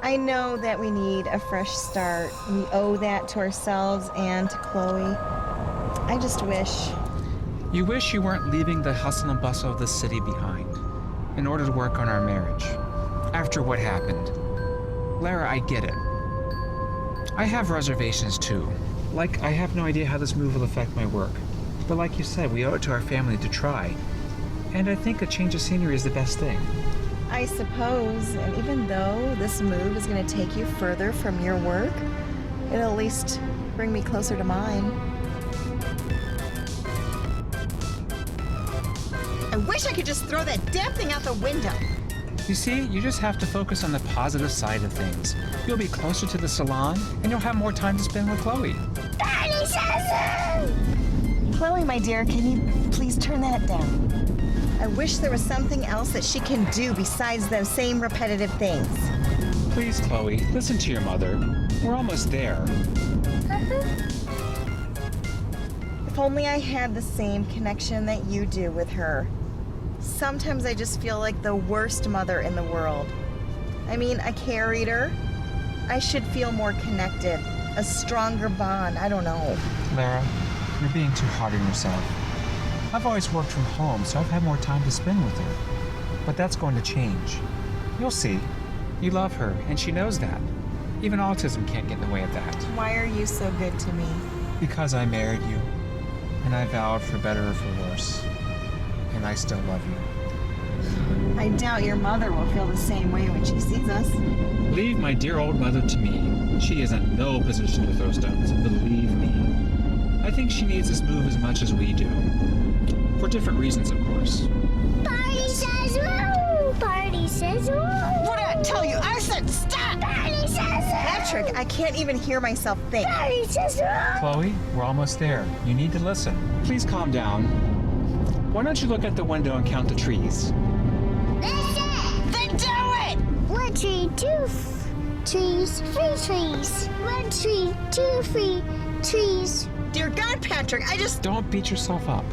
I know that we need a fresh start. We owe that to ourselves and to Chloe. I just wish. You wish you weren't leaving the hustle and bustle of the city behind in order to work on our marriage. After what happened. Lara, I get it. I have reservations too. Like, I have no idea how this move will affect my work. But like you said, we owe it to our family to try. And I think a change of scenery is the best thing. I suppose, and even though this move is going to take you further from your work, it'll at least bring me closer to mine. I wish I could just throw that damn thing out the window. You see, you just have to focus on the positive side of things. You'll be closer to the salon, and you'll have more time to spend with Chloe. Chloe, my dear, can you please turn that down? I wish there was something else that she can do besides those same repetitive things. Please, Chloe, listen to your mother. We're almost there. If only I had the same connection that you do with her. Sometimes I just feel like the worst mother in the world. I mean, I carried her. I should feel more connected, a stronger bond, I don't know. Lara, you're being too hard on yourself. I've always worked from home, so I've had more time to spend with her. But that's going to change. You'll see. You love her, and she knows that. Even autism can't get in the way of that. Why are you so good to me? Because I married you, and I vowed for better or for worse. And I still love you. I doubt your mother will feel the same way when she sees us. Leave my dear old mother to me. She is in no position to throw stones, believe me. I think she needs this move as much as we do. For different reasons, of course. Party says woo! Party says woo! What did I tell you? I said stop! Party says woo! Patrick, I can't even hear myself think. Party says woo! Chloe, we're almost there. You need to listen. Please calm down. Why don't you look at the window and count the trees? That's it! Then do it! 1 tree, 2 trees, 3 trees. 1 tree, 2, 3 trees. Dear God, Patrick, I just... Don't beat yourself up.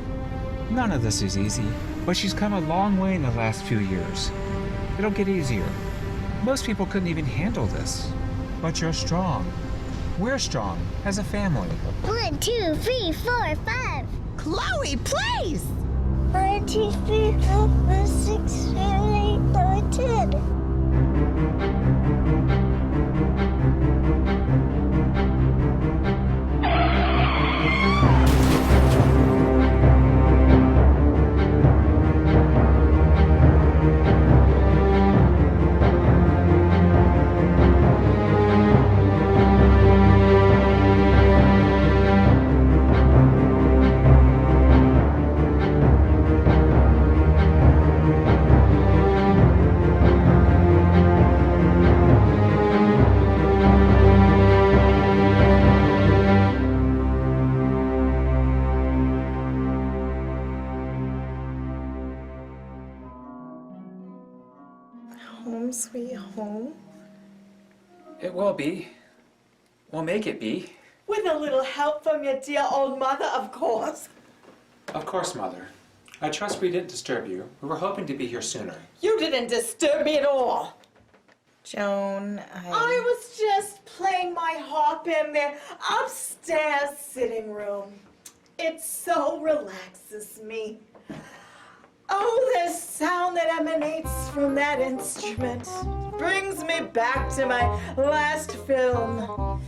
None of this is easy, but she's come a long way in the last few years. It'll get easier. Most people couldn't even handle this. But you're strong. We're strong, as a family. 1, 2, 3, 4, 5. Chloe, please! 1, 2, 3, 4, 5, 6, 7, 8, 9, 10. Home sweet home? It will be. We'll make it be. With a little help from your dear old mother, of course. Of course, Mother. I trust we didn't disturb you. We were hoping to be here sooner. You didn't disturb me at all. Joan, I was just playing my harp in the upstairs sitting room. It so relaxes me. Oh, the sound that emanates from that instrument brings me back to my last film,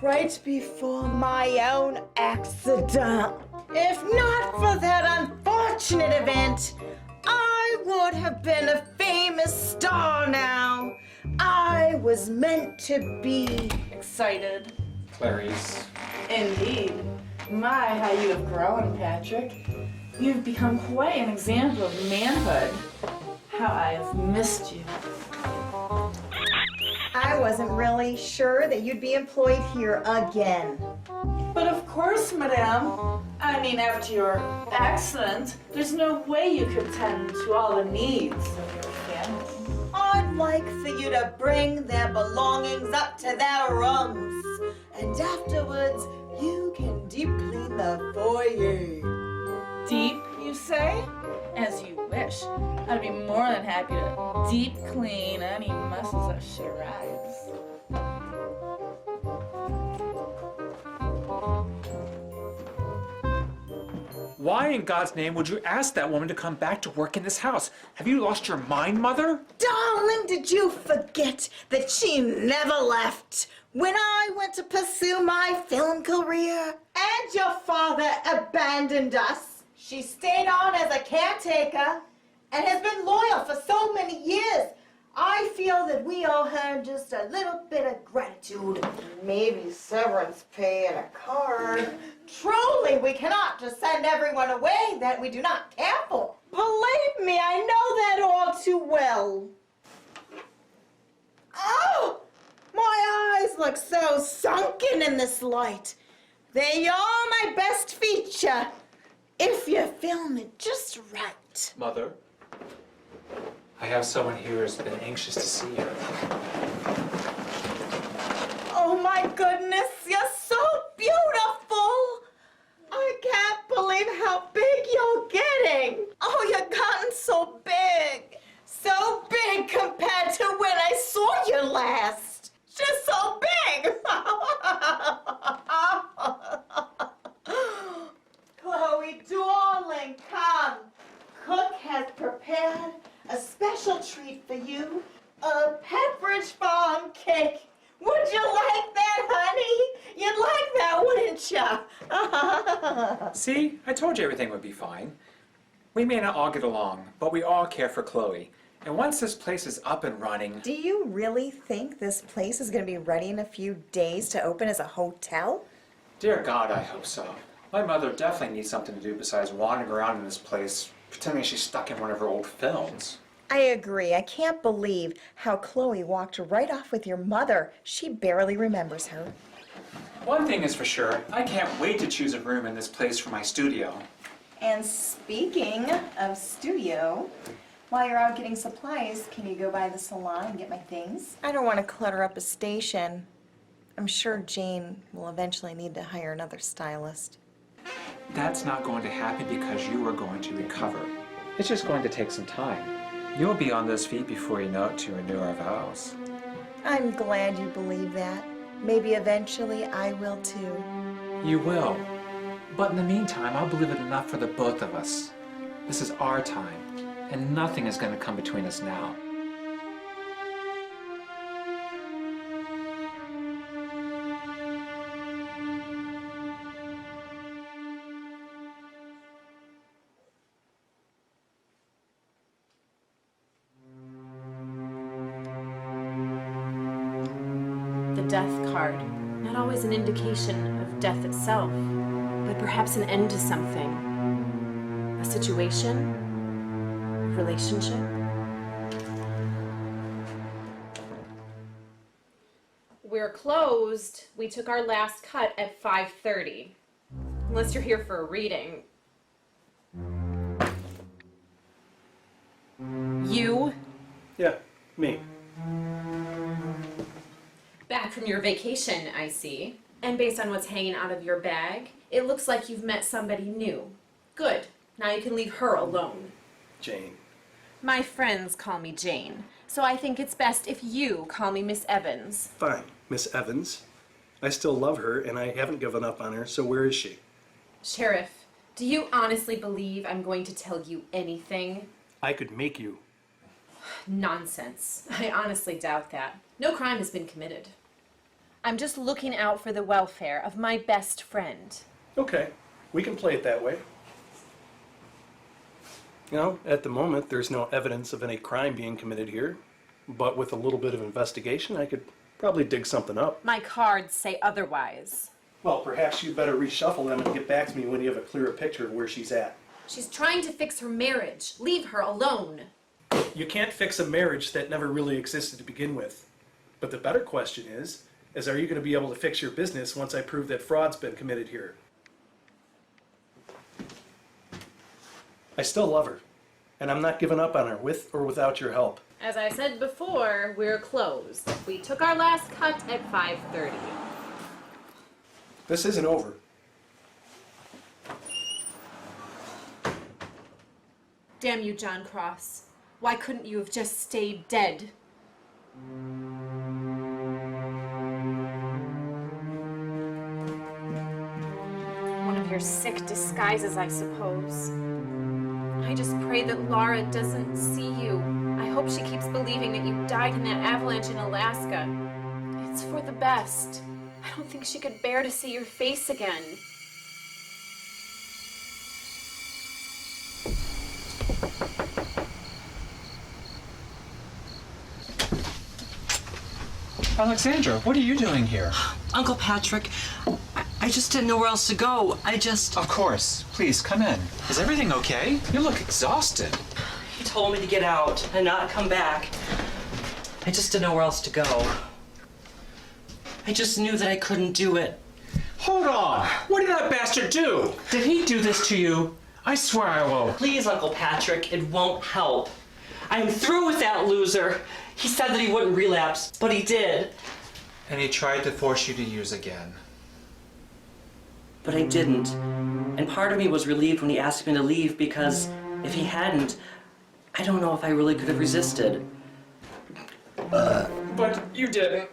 right before my own accident. If not for that unfortunate event, I would have been a famous star now. I was meant to be. Excited. Clarice. Indeed. My, how you have grown, Patrick. You've become quite an example of manhood. How I have missed you. I wasn't really sure that you'd be employed here again. But of course, madame. I mean, after your accident, there's no way you could tend to all the needs of your family. I'd like for you to bring their belongings up to their rooms, and afterwards you can deep clean the foyer. Deep, you say? As you wish. I'd be more than happy to deep clean any messes that she rides. Why in God's name would you ask that woman to come back to work in this house? Have you lost your mind, Mother? Darling, did you forget that she never left when I went to pursue my film career? And your father abandoned us. She stayed on as a caretaker and has been loyal for so many years. I feel that we owe her just a little bit of gratitude. Maybe severance pay and a card. Truly, we cannot just send everyone away that we do not care for. Believe me, I know that all too well. Oh, my eyes look so sunken in this light. They are my best feature, if you film it just right. Mother, I have someone here who's been anxious to see you. Oh my goodness, you're so beautiful. I can't believe how big you're getting. Oh, you've gotten so big. So big compared to when I saw you last. Just so big. Chloe, darling, come. Cook has prepared a special treat for you, a Pepperidge Farm cake. Would you like that, honey? You'd like that, wouldn't you? See, I told you everything would be fine. We may not all get along, but we all care for Chloe. And once this place is up and running... Do you really think this place is going to be ready in a few days to open as a hotel? Dear God, I hope so. My mother definitely needs something to do besides wandering around in this place, pretending she's stuck in one of her old films. I agree. I can't believe how Chloe walked right off with your mother. She barely remembers her. One thing is for sure, I can't wait to choose a room in this place for my studio. And speaking of studio, while you're out getting supplies, can you go by the salon and get my things? I don't want to clutter up a station. I'm sure Jane will eventually need to hire another stylist. That's not going to happen because you are going to recover. It's just going to take some time. You'll be on those feet before you know it to renew our vows. I'm glad you believe that. Maybe eventually I will too. You will. But in the meantime, I'll believe it enough for the both of us. This is our time, and nothing is going to come between us now. The death card, not always an indication of death itself, but perhaps an end to something. A situation, a relationship. We're closed. We took our last cut at 5:30. Unless you're here for a reading. You? Yeah, me. Back from your vacation, I see. And based on what's hanging out of your bag, it looks like you've met somebody new. Good. Now you can leave her alone. Jane. My friends call me Jane, so I think it's best if you call me Miss Evans. Fine, Miss Evans. I still love her, and I haven't given up on her, so where is she? Sheriff, do you honestly believe I'm going to tell you anything? I could make you. Nonsense. I honestly doubt that. No crime has been committed. I'm just looking out for the welfare of my best friend. Okay, we can play it that way. You know, at the moment, there's no evidence of any crime being committed here, but with a little bit of investigation, I could probably dig something up. My cards say otherwise. Well, perhaps you better reshuffle them and get back to me when you have a clearer picture of where she's at. She's trying to fix her marriage. Leave her alone. You can't fix a marriage that never really existed to begin with. But the better question is are you going to be able to fix your business once I prove that fraud's been committed here? I still love her, and I'm not giving up on her with or without your help. As I said before, we're closed. We took our last cut at 5:30. This isn't over. Damn you, John Cross. Why couldn't you have just stayed dead? One of your sick disguises, I suppose. I just pray that Lara doesn't see you. I hope she keeps believing that you died in that avalanche in Alaska. It's for the best. I don't think she could bear to see your face again. Alexandra, what are you doing here? Uncle Patrick, I just didn't know where else to go. Of course. Please, come in. Is everything okay? You look exhausted. He told me to get out and not come back. I just didn't know where else to go. I just knew that I couldn't do it. Hold on. What did that bastard do? Did he do this to you? I swear I will. Please, Uncle Patrick, it won't help. I'm through with that loser. He said that he wouldn't relapse, but he did. And he tried to force you to use again. But I didn't. And part of me was relieved when he asked me to leave, because if he hadn't, I don't know if I really could have resisted. But you didn't.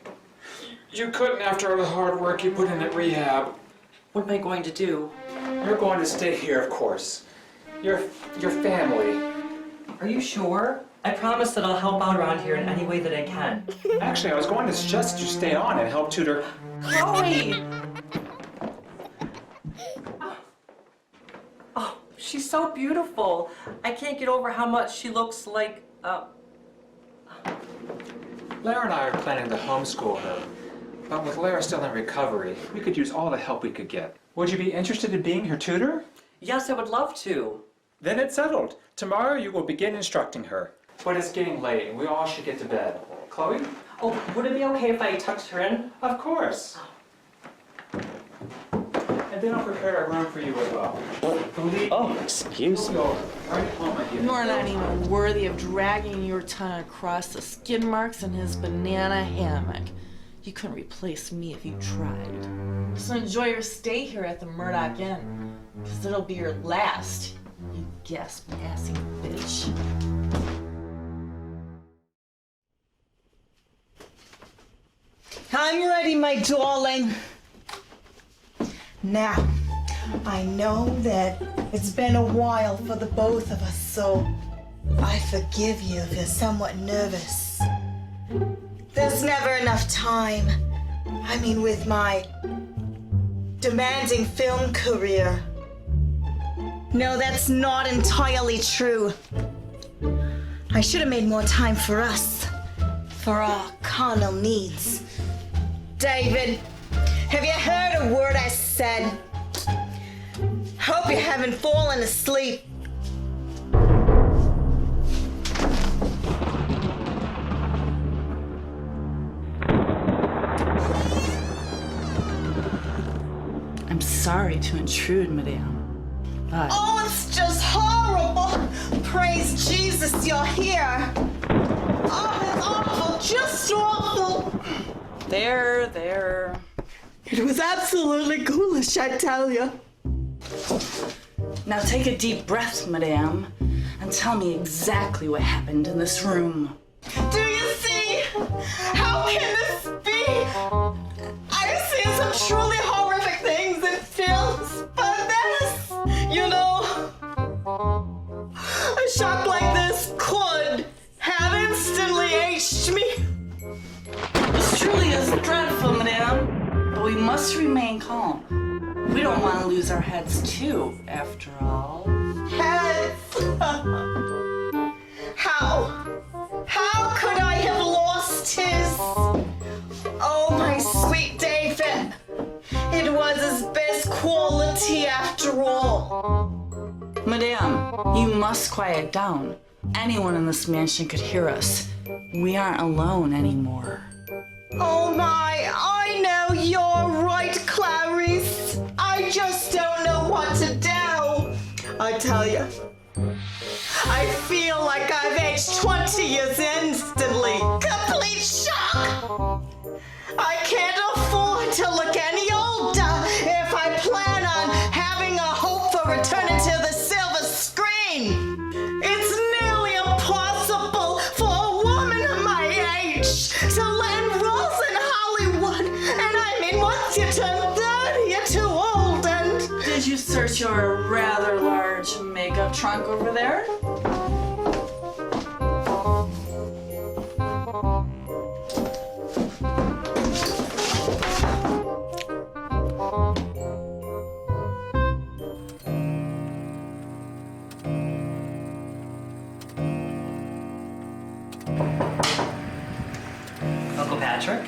You couldn't after all the hard work you put in at rehab. What am I going to do? You're going to stay here, of course. Your family. Are you sure? I promise that I'll help out around here in any way that I can. Actually, I was going to suggest you stay on and help tutor. Chloe! Oh, she's so beautiful. I can't get over how much she looks like, Lara and I are planning to homeschool her. But with Lara still in recovery, we could use all the help we could get. Would you be interested in being her tutor? Yes, I would love to. Then it's settled. Tomorrow you will begin instructing her. But it's getting late and we all should get to bed. Chloe? Oh, would it be okay if I tucked her in? Of course. And then I'll prepare a room for you as well. Oh, excuse me. Go right home, my dear. You are not even worthy of dragging your tongue across the skid marks in his banana hammock. You couldn't replace me if you tried. So enjoy your stay here at the Murdoch Inn, because it'll be your last, you gas-passing bitch. I'm ready, my darling. Now, I know that it's been a while for the both of us, so I forgive you if you're somewhat nervous. There's never enough time. I mean, with my demanding film career. No, that's not entirely true. I should have made more time for us, for our carnal needs. David, have you heard a word I said? Hope you haven't fallen asleep. I'm sorry to intrude, madame, but... Oh, it's just horrible. Praise Jesus, you're here. Oh, that's awful, just awful. There. It was absolutely ghoulish, I tell you. Now take a deep breath, madame, and tell me exactly what happened in this room. Do you see? How can this be? I've seen some truly horrific things in films, but this, you know, a shock like this could have instantly aged me. This truly is dreadful, madame, but we must remain calm. We don't want to lose our heads too, after all. Heads! How could I have lost his? Oh, my sweet David. It was his best quality after all. Madame, you must quiet down. Anyone in this mansion could hear us. We aren't alone anymore. Oh my, I know you're right, Clarice. I just don't know what to do. I tell you, I feel like I've aged 20 years instantly. Complete shock. I can't afford to look any older if I plan on having a hope for returning to the silver screen. It's nearly impossible you search your rather large makeup trunk over there? Uncle Patrick?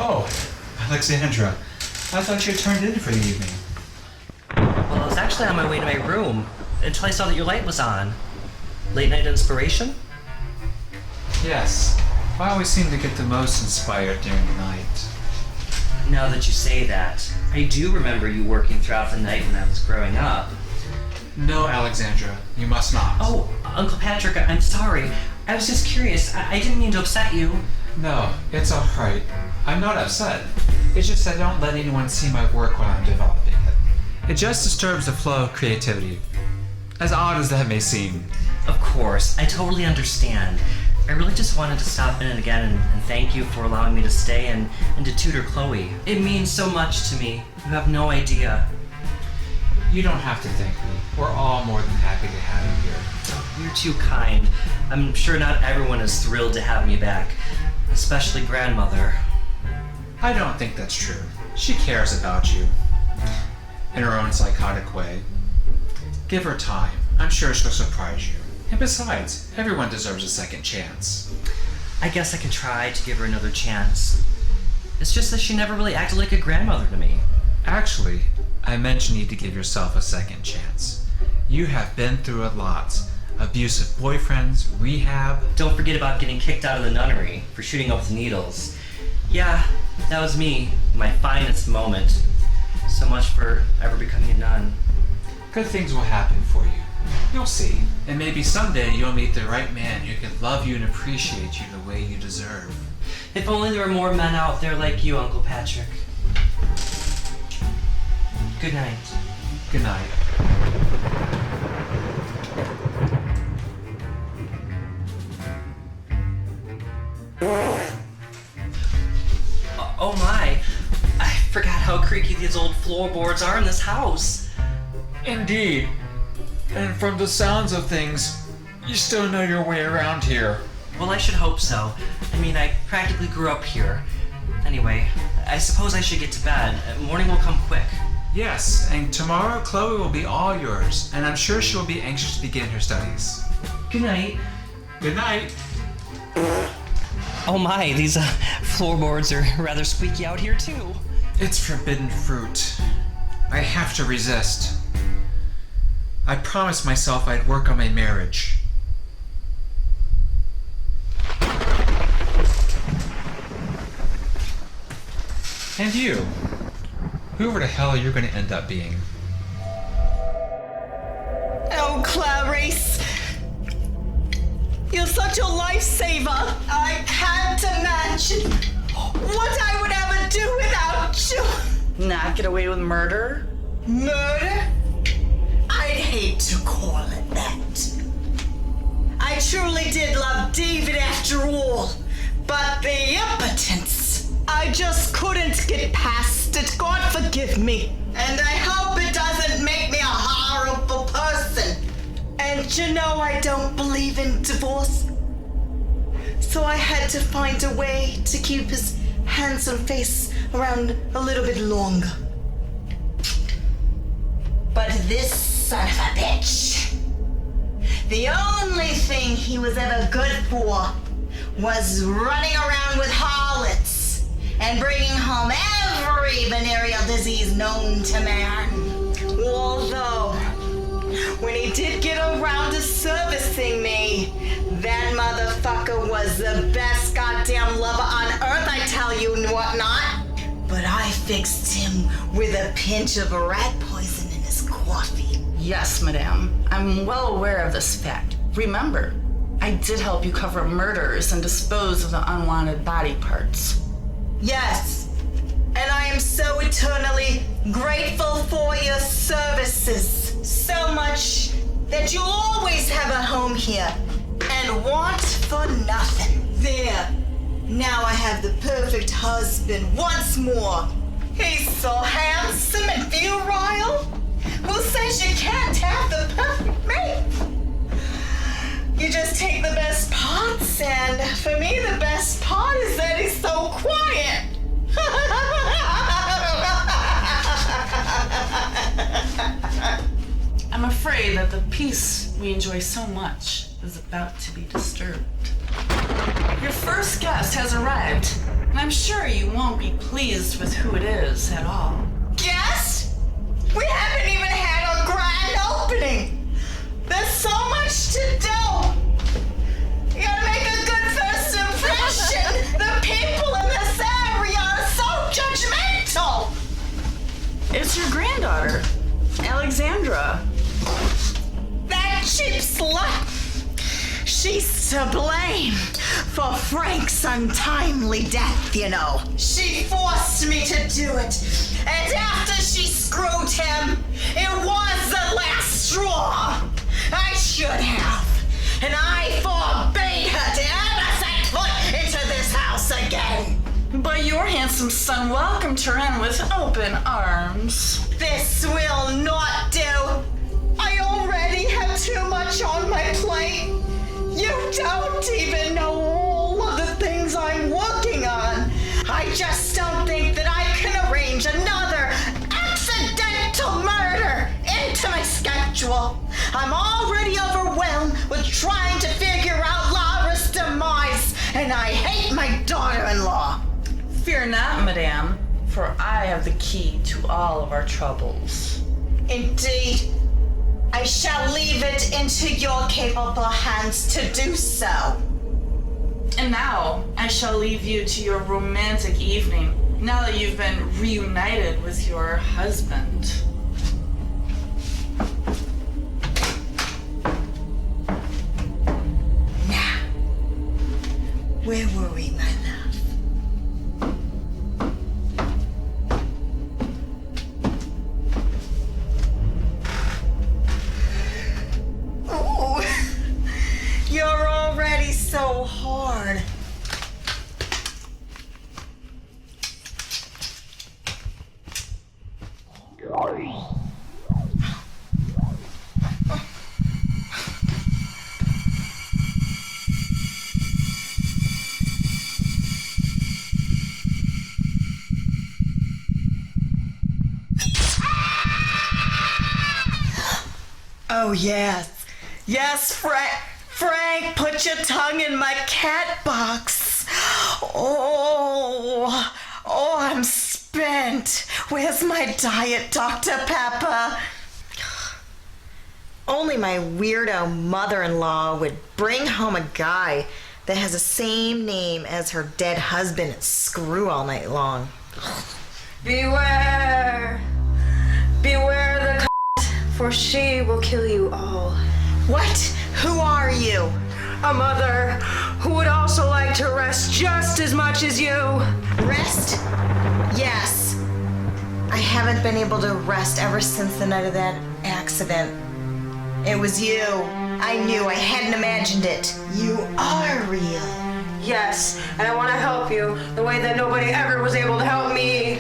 Oh, Alexandra. I thought you had turned in for the evening. Well, I was actually on my way to my room until I saw that your light was on. Late night inspiration? Yes. I always seem to get the most inspired during the night. Now that you say that, I do remember you working throughout the night when I was growing up. No, Alexandra, you must not. Oh, Uncle Patrick, I'm sorry. I was just curious. I didn't mean to upset you. No, it's alright. I'm not upset. It's just I don't let anyone see my work when I'm developing it. It just disturbs the flow of creativity. As odd as that may seem. Of course, I totally understand. I really just wanted to stop in again and thank you for allowing me to stay and to tutor Chloe. It means so much to me. You have no idea. You don't have to thank me. We're all more than happy to have you here. You're too kind. I'm sure not everyone is thrilled to have me back, especially Grandmother. I don't think that's true. She cares about you. In her own psychotic way. Give her time. I'm sure she'll surprise you. And besides, everyone deserves a second chance. I guess I can try to give her another chance. It's just that she never really acted like a grandmother to me. Actually, I mentioned you to give yourself a second chance. You have been through a lot. Abusive boyfriends, rehab. Don't forget about getting kicked out of the nunnery for shooting up with needles. Yeah, that was me, my finest moment. So much for ever becoming a nun. Good things will happen for you. You'll see. And maybe someday you'll meet the right man who can love you and appreciate you the way you deserve. If only there were more men out there like you, Uncle Patrick. Good night. Good night. Oh my, I forgot how creaky these old floorboards are in this house. Indeed. And from the sounds of things, you still know your way around here. Well, I should hope so. I mean, I practically grew up here. Anyway, I suppose I should get to bed. Morning will come quick. Yes, and tomorrow Chloe will be all yours, and I'm sure she'll be anxious to begin her studies. Good night. Good night. Oh my, these floorboards are rather squeaky out here too. It's forbidden fruit. I have to resist. I promised myself I'd work on my marriage. And you. Whoever the hell you're going to end up being. Oh, Clarice. You're such a lifesaver. I can't imagine what I would ever do without you. Not get away with murder? Murder? I'd hate to call it that. I truly did love David after all, but the impotence, I just couldn't get past it. God forgive me. And I hope it doesn't make me a horrible person. And you know I don't believe in divorce. So I had to find a way to keep his handsome face around a little bit longer. But this son of a bitch, the only thing he was ever good for was running around with harlots and bringing home every venereal disease known to man. Although, when he did get around to servicing me, that motherfucker was the best goddamn lover on earth, I tell you and whatnot. But I fixed him with a pinch of rat poison in his coffee. Yes, madame. I'm well aware of this fact. Remember, I did help you cover murders and dispose of the unwanted body parts. Yes, and I am so eternally grateful for your services. So much that you always have a home here and want for nothing. There, now I have the perfect husband once more. He's so handsome and virile. Because you can't have the perfect mate. You just take the best parts, and for me, the best part is that he's so quiet. I'm afraid that the peace we enjoy so much is about to be disturbed. Your first guest has arrived, and I'm sure you won't be pleased with who it is at all. Guest? We haven't even had a grand opening. There's so much to do. You gotta make a good first impression. The people in this area are so judgmental. It's your granddaughter, Alexandra. That cheap slut. She's to blame for Frank's untimely death, you know. She forced me to do it. And after she screwed him, it was the last straw. I should have. And I forbade her to ever set foot into this house again. But your handsome son welcomed her in with open arms. This will not do. I already have too much on my plate. You don't even know all of the things I'm working on. I just don't think that I can arrange another accidental murder into my schedule. I'm already overwhelmed with trying to figure out Lara's demise, and I hate my daughter-in-law. Fear not, madame, for I have the key to all of our troubles. Indeed. I shall leave it into your capable hands to do so. And now, I shall leave you to your romantic evening, now that you've been reunited with your husband. Now, where were we, my love? Ooh, you're already so hard. Oh, yes. Yes, Frank, put your tongue in my cat box. Oh, I'm spent. Where's my diet, Dr. Pepper? Only my weirdo mother-in-law would bring home a guy that has the same name as her dead husband and screw all night long. Beware! Beware the for she will kill you all. What? Who are you? A mother who would also like to rest just as much as you. Rest? Yes. I haven't been able to rest ever since the night of that accident. It was you. I knew. I hadn't imagined it. You are real. Yes, and I want to help you the way that nobody ever was able to help me.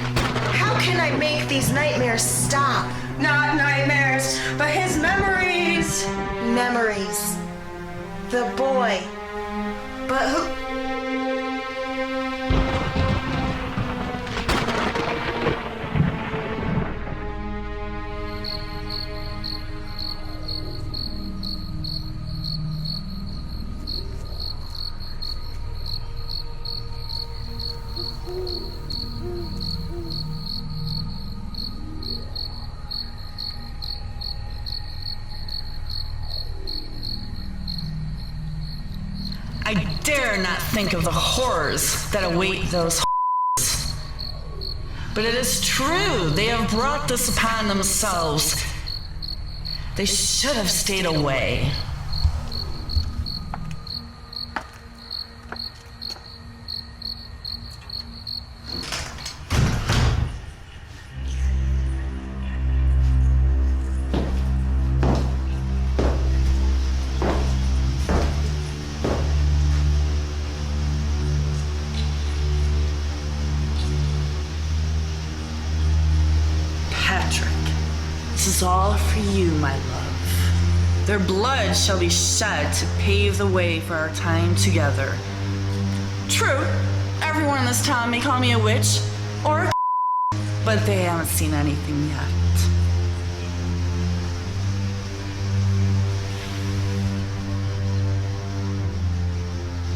How can I make these nightmares stop? Not nightmares, but his memories. Memories. The boy. But who? I dare not think of the horrors that await those whores. But it is true, they have brought this upon themselves. They should have stayed away. is all for you, my love. Their blood shall be shed to pave the way for our time together. True, everyone in this town may call me a witch or a but they haven't seen anything yet.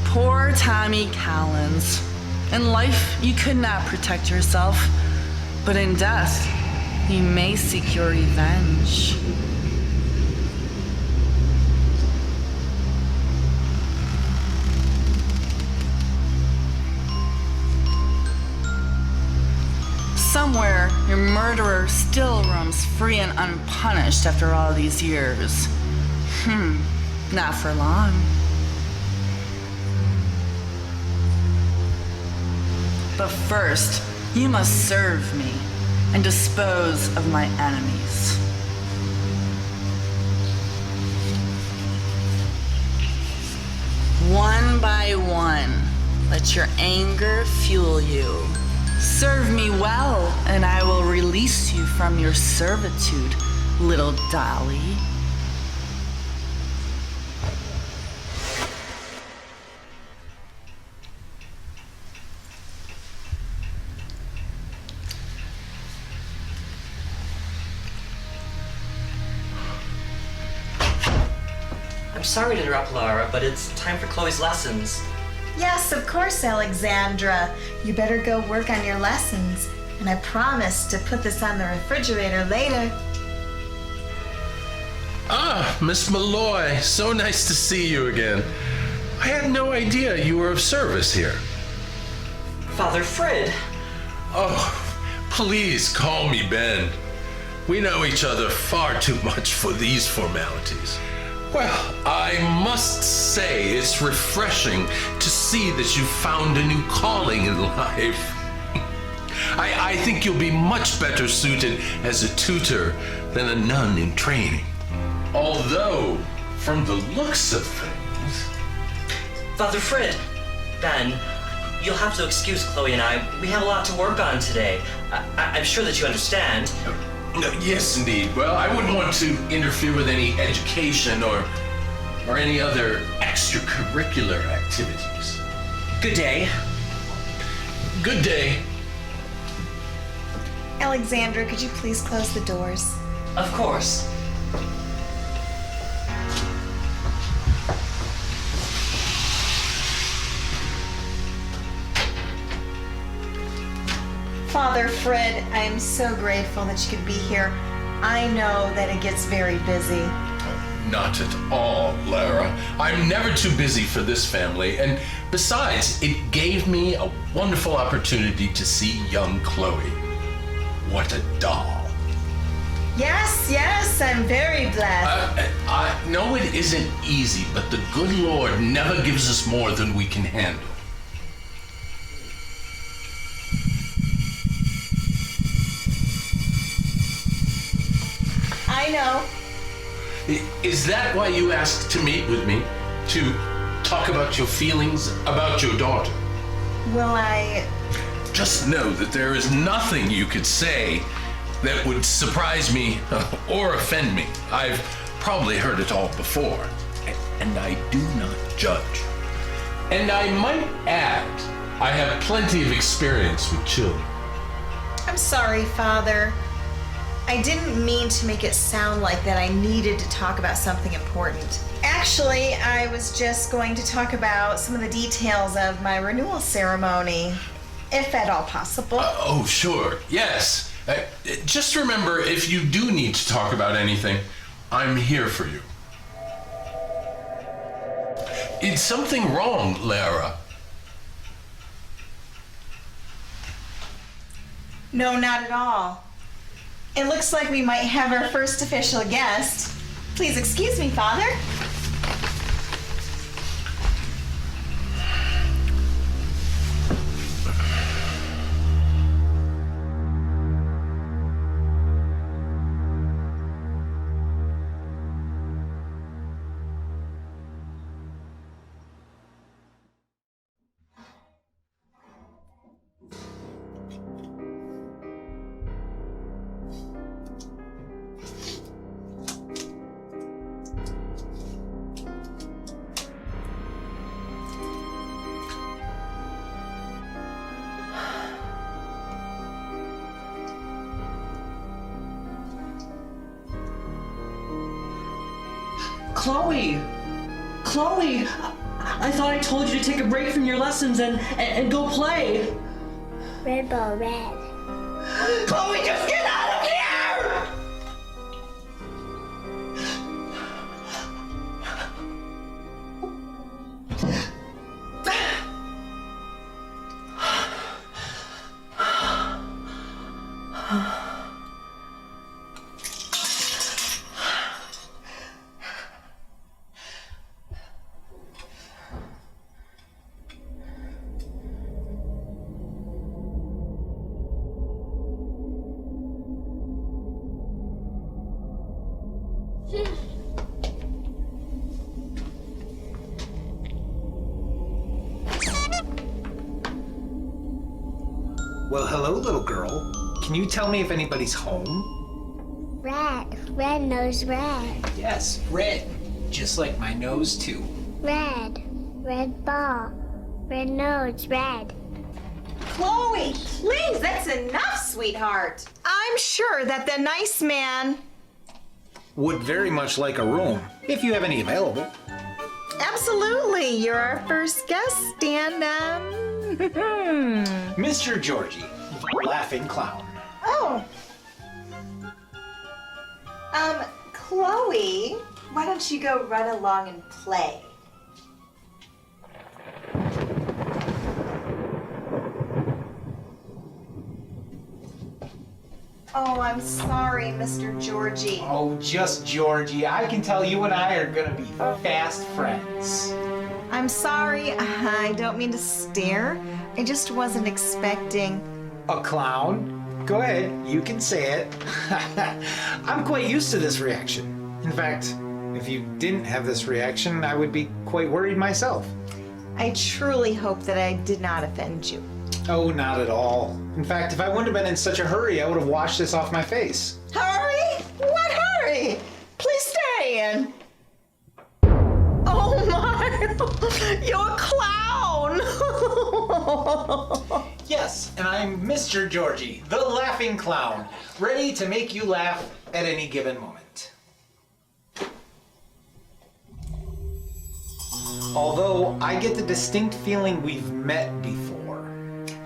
Poor Tommy Collins. In life, you could not protect yourself, but in death, you may seek your revenge. Somewhere, your murderer still roams free and unpunished after all these years. Not for long. But first, you must serve me and dispose of my enemies. One by one, let your anger fuel you. Serve me well, and I will release you from your servitude, little dolly. I'm sorry to interrupt, Lara, but it's time for Chloe's lessons. Yes, of course, Alexandra. You better go work on your lessons. And I promise to put this on the refrigerator later. Ah, Miss Malloy, so nice to see you again. I had no idea you were of service here. Father Frid. Oh, please call me Ben. We know each other far too much for these formalities. Well, I must say it's refreshing to see that you found a new calling in life. I think you'll be much better suited as a tutor than a nun in training. Although, from the looks of things... Father Frid. Ben, you'll have to excuse Chloe and I. We have a lot to work on today. I'm sure that you understand. Yes, indeed. Well, I wouldn't want to interfere with any education or any other extracurricular activities. Good day. Good day. Alexandra, could you please close the doors? Of course. Father Frid, I am so grateful that you could be here. I know that it gets very busy. Not at all, Lara. I'm never too busy for this family, and besides, it gave me a wonderful opportunity to see young Chloe. What a doll. Yes, I'm very blessed. I know it isn't easy, but the good Lord never gives us more than we can handle. I know. Is that why you asked to meet with me? To talk about your feelings about your daughter? Will I... Just know that there is nothing you could say that would surprise me or offend me. I've probably heard it all before, and I do not judge. And I might add, I have plenty of experience with children. I'm sorry, Father. I didn't mean to make it sound like that I needed to talk about something important. Actually, I was just going to talk about some of the details of my renewal ceremony, if at all possible. Oh, sure, yes. Just remember, if you do need to talk about anything, I'm here for you. Is something wrong, Lara? No, not at all. It looks like we might have our first official guest. Please excuse me, Father. Chloe! Chloe! I thought I told you to take a break from your lessons and go play. Red ball, red. Chloe, just get out of here! Well, hello, little girl. Can you tell me if anybody's home? Red. Red nose, red. Yes, red. Just like my nose, too. Red. Red ball. Red nose, red. Chloe, please, that's enough, sweetheart. I'm sure that the nice man... Would very much like a room, if you have any available. Absolutely, you're our first guest, and, Mr. Georgie, the laughing clown. Oh. Chloe, why don't you go run along and play? Oh, I'm sorry, Mr. Georgie. Oh, just Georgie. I can tell you and I are gonna be fast friends. I'm sorry, I don't mean to stare. I just wasn't expecting... A clown? Go ahead, you can say it. I'm quite used to this reaction. In fact, if you didn't have this reaction, I would be quite worried myself. I truly hope that I did not offend you. Oh, not at all. In fact, if I wouldn't have been in such a hurry, I would have washed this off my face. Hurry? What hurry? Please stay in. Oh my, you're a clown. Yes, and I'm Mr. Georgie, the laughing clown, ready to make you laugh at any given moment. Although I get the distinct feeling we've met before.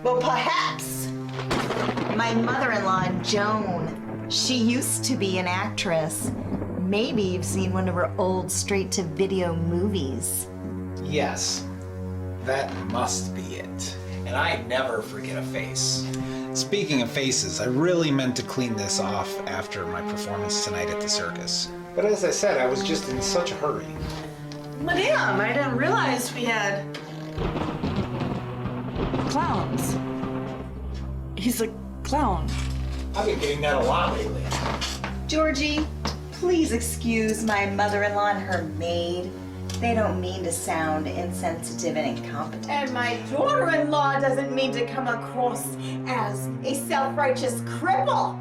Well, perhaps. My mother-in-law, Joan, she used to be an actress. Maybe you've seen one of her old straight-to-video movies. Yes, that must be it. And I never forget a face. Speaking of faces, I really meant to clean this off after my performance tonight at the circus. But as I said, I was just in such a hurry. Madame, I didn't realize we had clowns. He's a clown. I've been getting that a lot lately. Georgie, please excuse my mother-in-law and her maid. They don't mean to sound insensitive and incompetent. And my daughter-in-law doesn't mean to come across as a self-righteous cripple.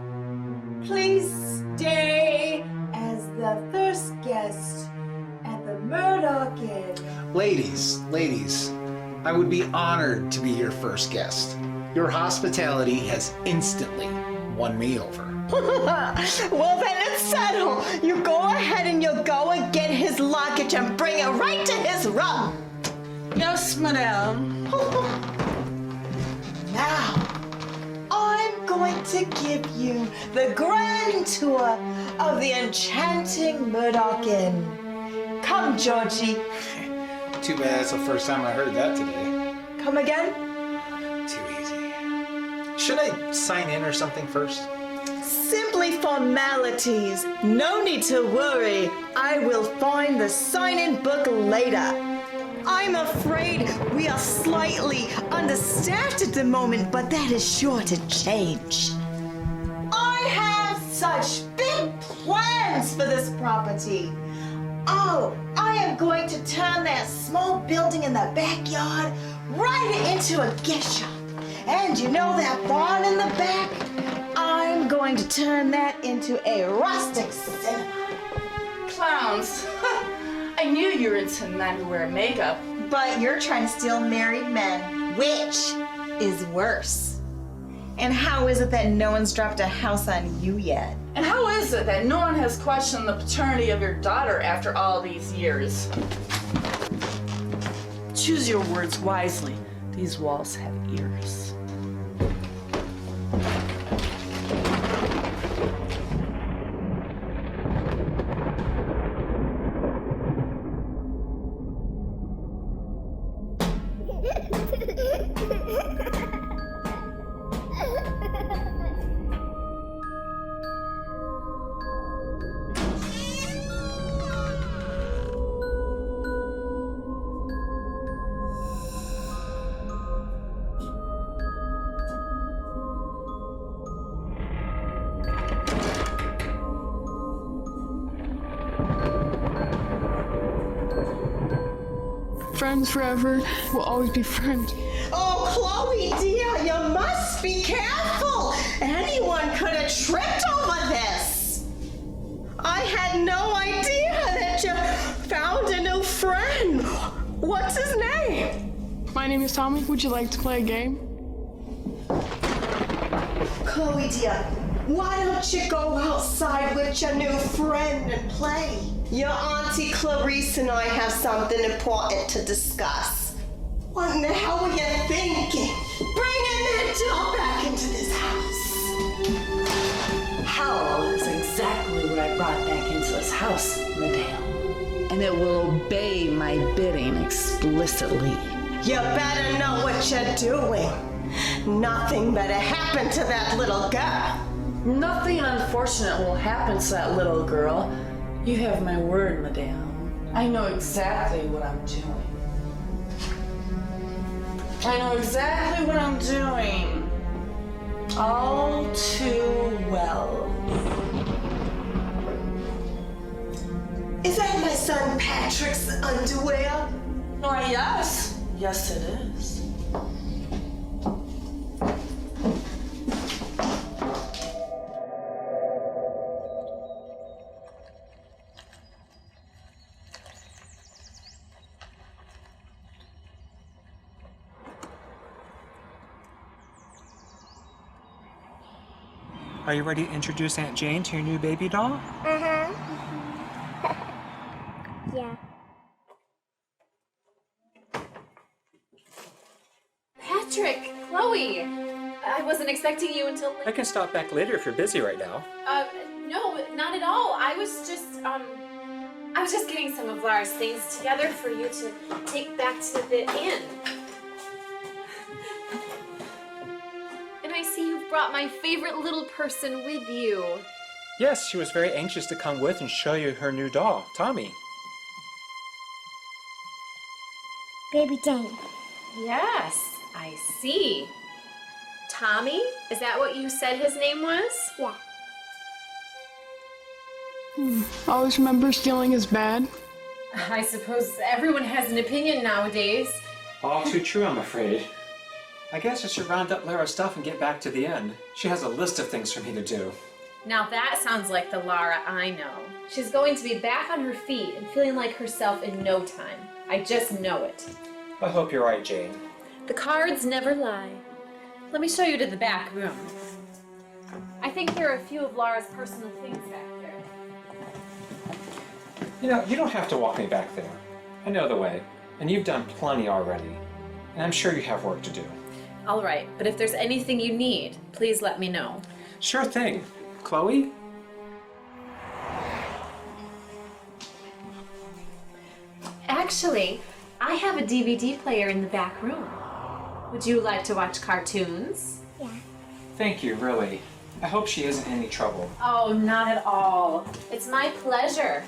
Please stay as the first guest at the Murdoch Inn. Ladies, I would be honored to be your first guest. Your hospitality has instantly won me over. Well, then it's settled. You go ahead and you'll go and get his luggage and bring it right to his room. Yes, madame. Now, I'm going to give you the grand tour of the enchanting Murdoch Inn. Come, Georgie. Too bad it's the first time I heard that today. Come again? Too easy. Should I sign in or something first? Simply formalities. No need to worry. I will find the sign-in book later. I'm afraid we are slightly understaffed at the moment, but that is sure to change. I have such big plans for this property. Oh, I am going to turn that small building in the backyard right into a gift shop. And you know that barn in the back? I'm going to turn that into a rustic cinema. Clowns. I knew you were into men who wear makeup. But you're trying to steal married men, which is worse. And how is it that no one's dropped a house on you yet? And how is it that no one has questioned the paternity of your daughter after all these years? Choose your words wisely. These walls have ears. Friends forever, we'll always be friends. Oh, Chloe, dear, you must be careful. Anyone could have tripped over this. I had no idea that you found a new friend. What's his name? My name is Tommy. Would you like to play a game? Chloe, dear, why don't you go outside with your new friend and play? Your Auntie Clarice and I have something important to discuss. What in the hell were you thinking? Bringing that doll back into this house. Hell is exactly what I brought back into this house, madame. And it will obey my bidding explicitly. You better know what you're doing. Nothing better happen to that little girl. Nothing unfortunate will happen to that little girl. You have my word, madame. I know exactly what I'm doing. I know exactly what I'm doing. All too well. Is that my son Patrick's underwear? Why, yes. Yes, it is. Are you ready to introduce Aunt Jane to your new baby doll? Uh-huh. Yeah. Patrick, Chloe, I wasn't expecting you until I can stop back later if you're busy right now. No, not at all. I was just getting some of Lara's things together for you to take back to the inn. And I see you've brought my favorite little person with you. Yes, she was very anxious to come with and show you her new doll, Tommy. Baby Jane. Yes, I see. Tommy? Is that what you said his name was? Yeah. Always remember stealing is bad. I suppose everyone has an opinion nowadays. All too true, I'm afraid. I guess I should round up Lara's stuff and get back to the inn. She has a list of things for me to do. Now that sounds like the Lara I know. She's going to be back on her feet and feeling like herself in no time. I just know it. I hope you're right, Jane. The cards never lie. Let me show you to the back room. I think there are a few of Lara's personal things back there. You know, you don't have to walk me back there. I know the way, and you've done plenty already. And I'm sure you have work to do. All right, but if there's anything you need, please let me know. Sure thing. Chloe? Actually, I have a DVD player in the back room. Would you like to watch cartoons? Yeah. Thank you, really. I hope she isn't in any trouble. Oh, not at all. It's my pleasure.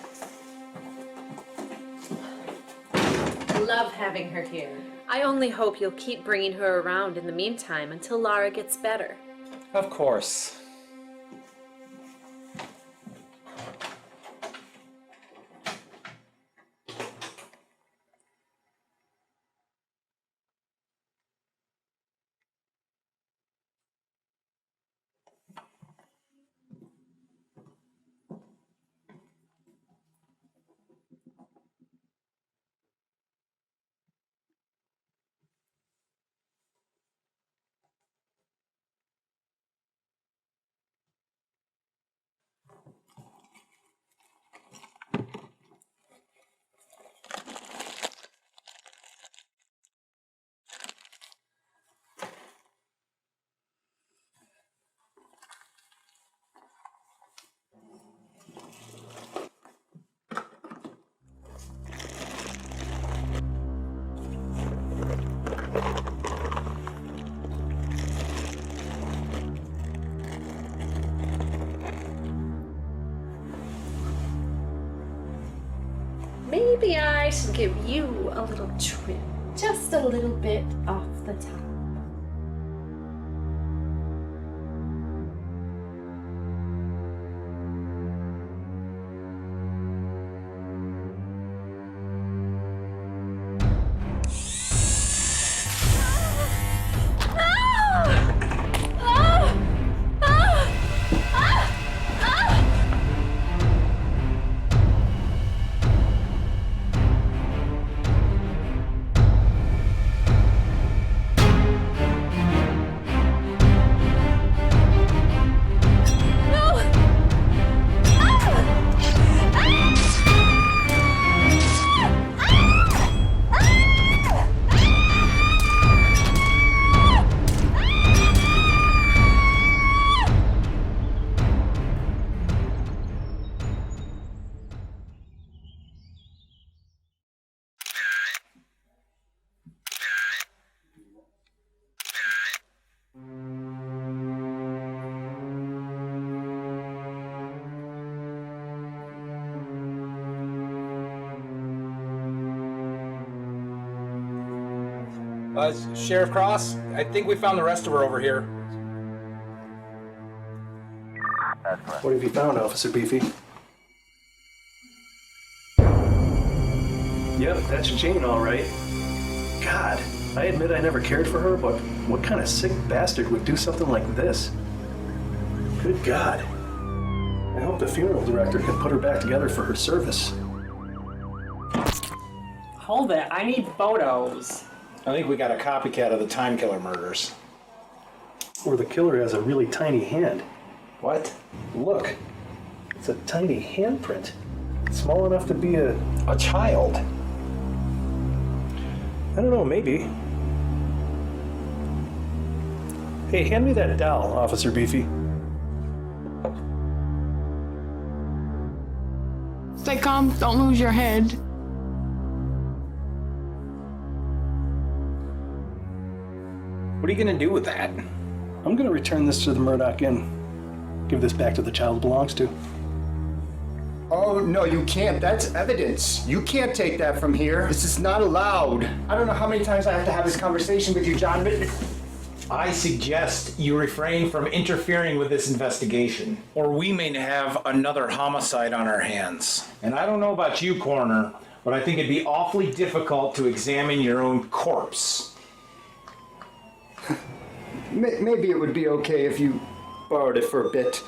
I love having her here. I only hope you'll keep bringing her around in the meantime until Lara gets better. Of course. maybe I should give you a little trim. Just a little bit off the top. Sheriff Cross, I think we found the rest of her over here. What have you found, Officer Beefy? Yep, that's Jane, all right. God, I admit I never cared for her, but what kind of sick bastard would do something like this? Good God. I hope the funeral director can put her back together for her service. Hold it, I need photos. I think we got a copycat of the Time Killer murders. Or the killer has a really tiny hand. What? Look, it's a tiny handprint. Small enough to be a child. I don't know, maybe. Hey, hand me that doll, Officer Beefy. Stay calm, don't lose your head. What are you gonna do with that? I'm gonna return this to the Murdoch Inn. Give this back to the child it belongs to. Oh, no, you can't. That's evidence. You can't take that from here. This is not allowed. I don't know how many times I have to have this conversation with you, John, but... I suggest you refrain from interfering with this investigation, or we may have another homicide on our hands. And I don't know about you, Coroner, but I think it'd be awfully difficult to examine your own corpse. Maybe it would be okay if you borrowed it for a bit.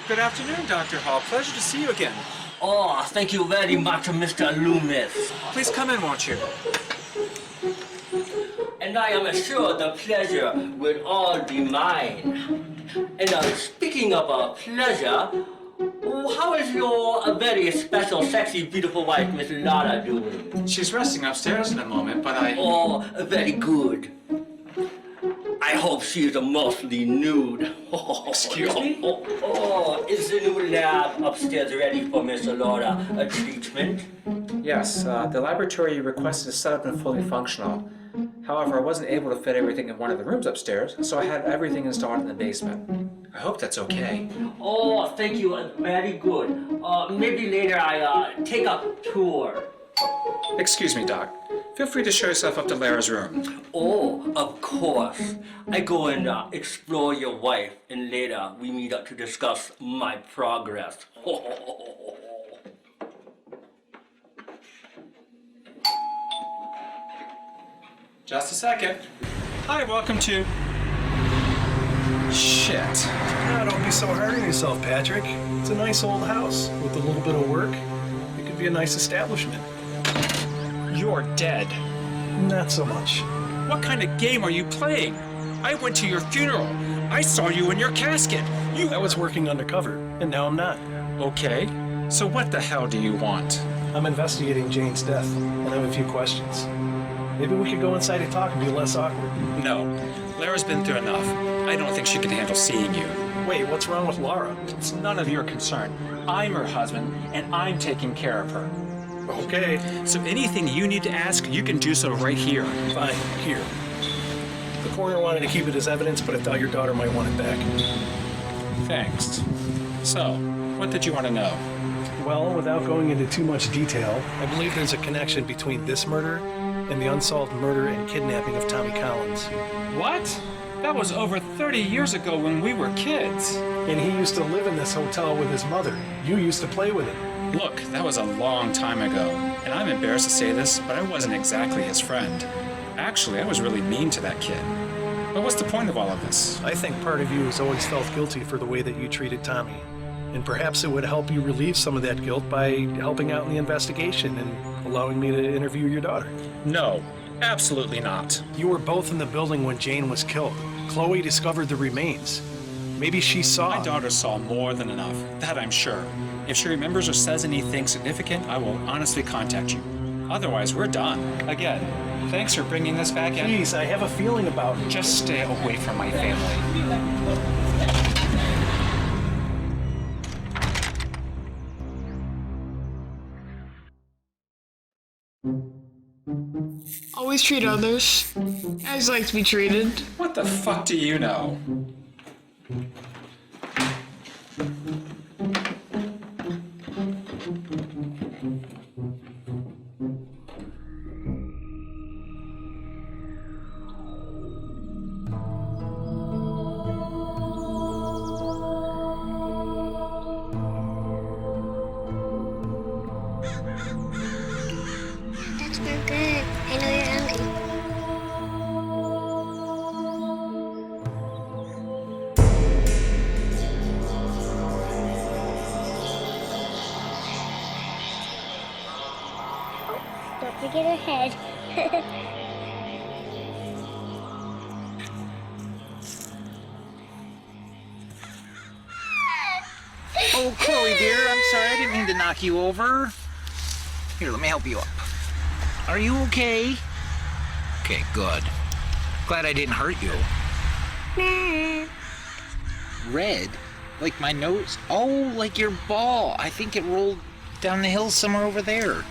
Good afternoon, Dr. Hall. Pleasure to see you again. Oh, thank you very much, Mr. Loomis. Please come in, won't you? And I am sure the pleasure will all be mine. And speaking of pleasure, how is your very special, sexy, beautiful wife, Miss Lara, doing? She's resting upstairs in a moment, but I... Oh, very good. I hope she is mostly nude. Excuse me? Is the new lab upstairs ready for Miss Lara treatment? Yes, the laboratory you requested is set up and fully functional. However, I wasn't able to fit everything in one of the rooms upstairs, so I had everything installed in the basement. I hope that's okay. Oh, thank you. Very good. Maybe later I take a tour. Excuse me, Doc. Feel free to show yourself up to Lara's room. Oh, of course. I go and explore your wife, and later we meet up to discuss my progress. Just a second. Hi, welcome to... Shit. Don't be so hard on yourself, Patrick. It's a nice old house. With a little bit of work, it could be a nice establishment. You're dead. Not so much. What kind of game are you playing? I went to your funeral. I saw you in your casket. I was working undercover, and now I'm not. Okay. So what the hell do you want? I'm investigating Jane's death, and I have a few questions. Maybe we could go inside and talk and be less awkward. No. Lara's been through enough. I don't think she can handle seeing you. Wait, what's wrong with Lara? It's none of your concern. I'm her husband, and I'm taking care of her. Okay. So anything you need to ask, you can do so right here. Fine, here. The coroner wanted to keep it as evidence, but I thought your daughter might want it back. Thanks. So, what did you want to know? Well, without going into too much detail, I believe there's a connection between this murder and the unsolved murder and kidnapping of Tommy Collins. What? That was over 30 years ago when we were kids. And he used to live in this hotel with his mother. You used to play with him. Look, that was a long time ago, and I'm embarrassed to say this, but I wasn't exactly his friend. Actually, I was really mean to that kid. But what's the point of all of this? I think part of you has always felt guilty for the way that you treated Tommy. And perhaps it would help you relieve some of that guilt by helping out in the investigation and allowing me to interview your daughter. No, absolutely not. You were both in the building when Jane was killed. Chloe discovered the remains. Maybe she saw... My daughter saw more than enough, that I'm sure. If she remembers or says anything significant, I will honestly contact you. Otherwise, we're done. Again, thanks for bringing this back in. Please, I have a feeling about it. Just stay away from my family. Always treat others as like to be treated. What the fuck do you know? That's not good. I know you're hungry. Oh, don't forget her head. Oh, Chloe, dear, I'm sorry. I didn't mean to knock you over. Here, let me help you up. Are you okay? Okay, good. Glad I didn't hurt you. Red? Like my nose? Oh, like your ball. I think it rolled down the hill somewhere over there.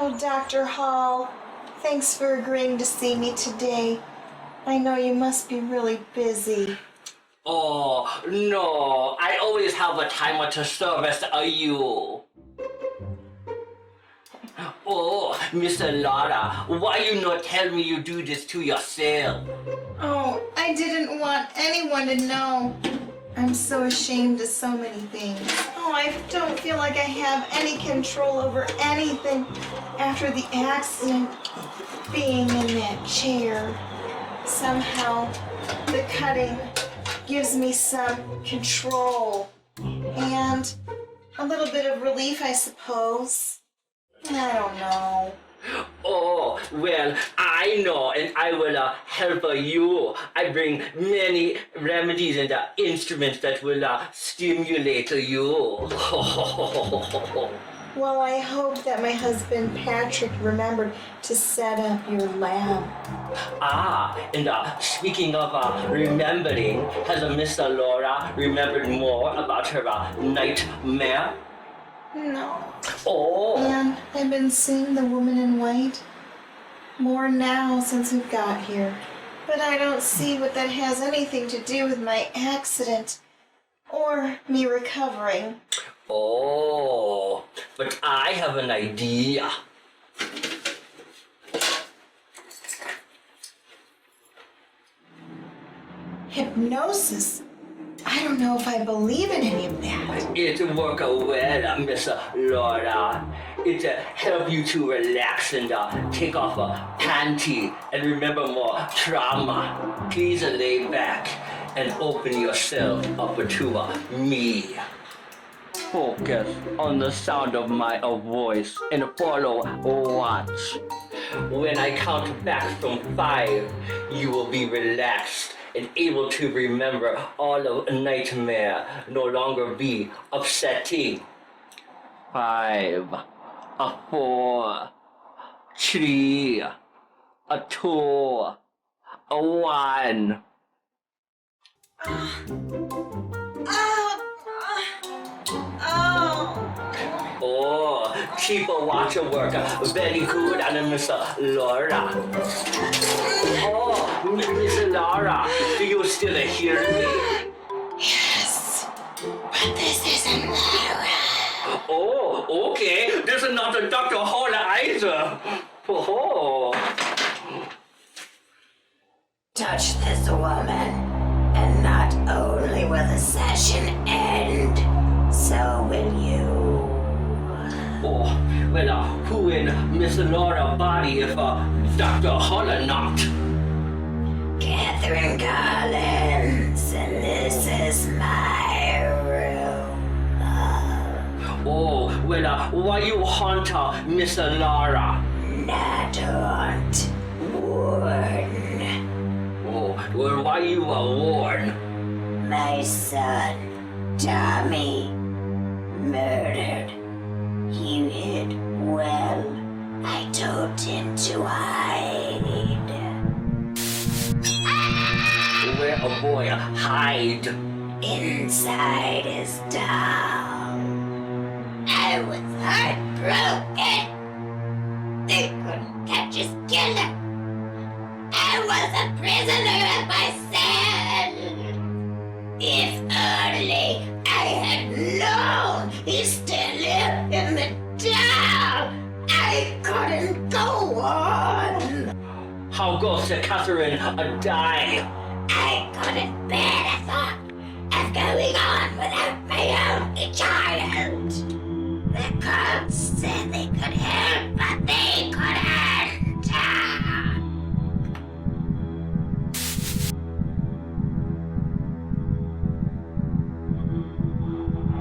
Oh, Dr. Hall, thanks for agreeing to see me today. I know you must be really busy. Oh, no. I always have a time to service you. Oh, Mr. Lara, why you not tell me you do this to yourself? Oh, I didn't want anyone to know. I'm so ashamed of so many things. Oh, I don't feel like I have any control over anything after the accident, being in that chair. Somehow, the cutting gives me some control and a little bit of relief, I suppose. I don't know. Oh, well, I know, and I will help you. I bring many remedies and instruments that will stimulate you. Well, I hope that my husband Patrick remembered to set up your lab. And speaking of remembering, has Mr. Laura remembered more about her nightmare? No. Oh. And I've been seeing the woman in white more now since we've got here. But I don't see what that has anything to do with my accident. or me recovering. Oh, but I have an idea. Hypnosis? I don't know if I believe in any of that. It work well, Miss Laura. It help you to relax and take off a panty and remember more trauma. Please lay back and open yourself up to me. Focus on the sound of my voice and follow watch. When I count back from 5, you will be relaxed and able to remember all of a nightmare, no longer be upsetting. 5, 4, 3, 2, 1. Oh, keep a watch of work. Very good, and Miss Laura. Oh, Miss Laura, do you still hear me? Yes, but this isn't Lara. Oh, okay. This is not Dr. Hall either. Oh. Touch this woman, and not only will the session end, so will you. Oh, well, who in Miss Laura's body if Dr. Hall not? Catherine Collins, and this is my room. Oh, well, why you haunt Miss Lara? Not haunt, warn. Oh, well, why you warn? My son, Tommy, murdered. You hid well. I told him to hide. Where a boy hide? Inside his doll. I was heartbroken. They couldn't catch his killer. I was a prisoner of myself. If only I had known he still lived in the doll, I couldn't go on. How goes Catherine die? I couldn't bear the thought of going on without my only child. The cops said they could help, but they couldn't.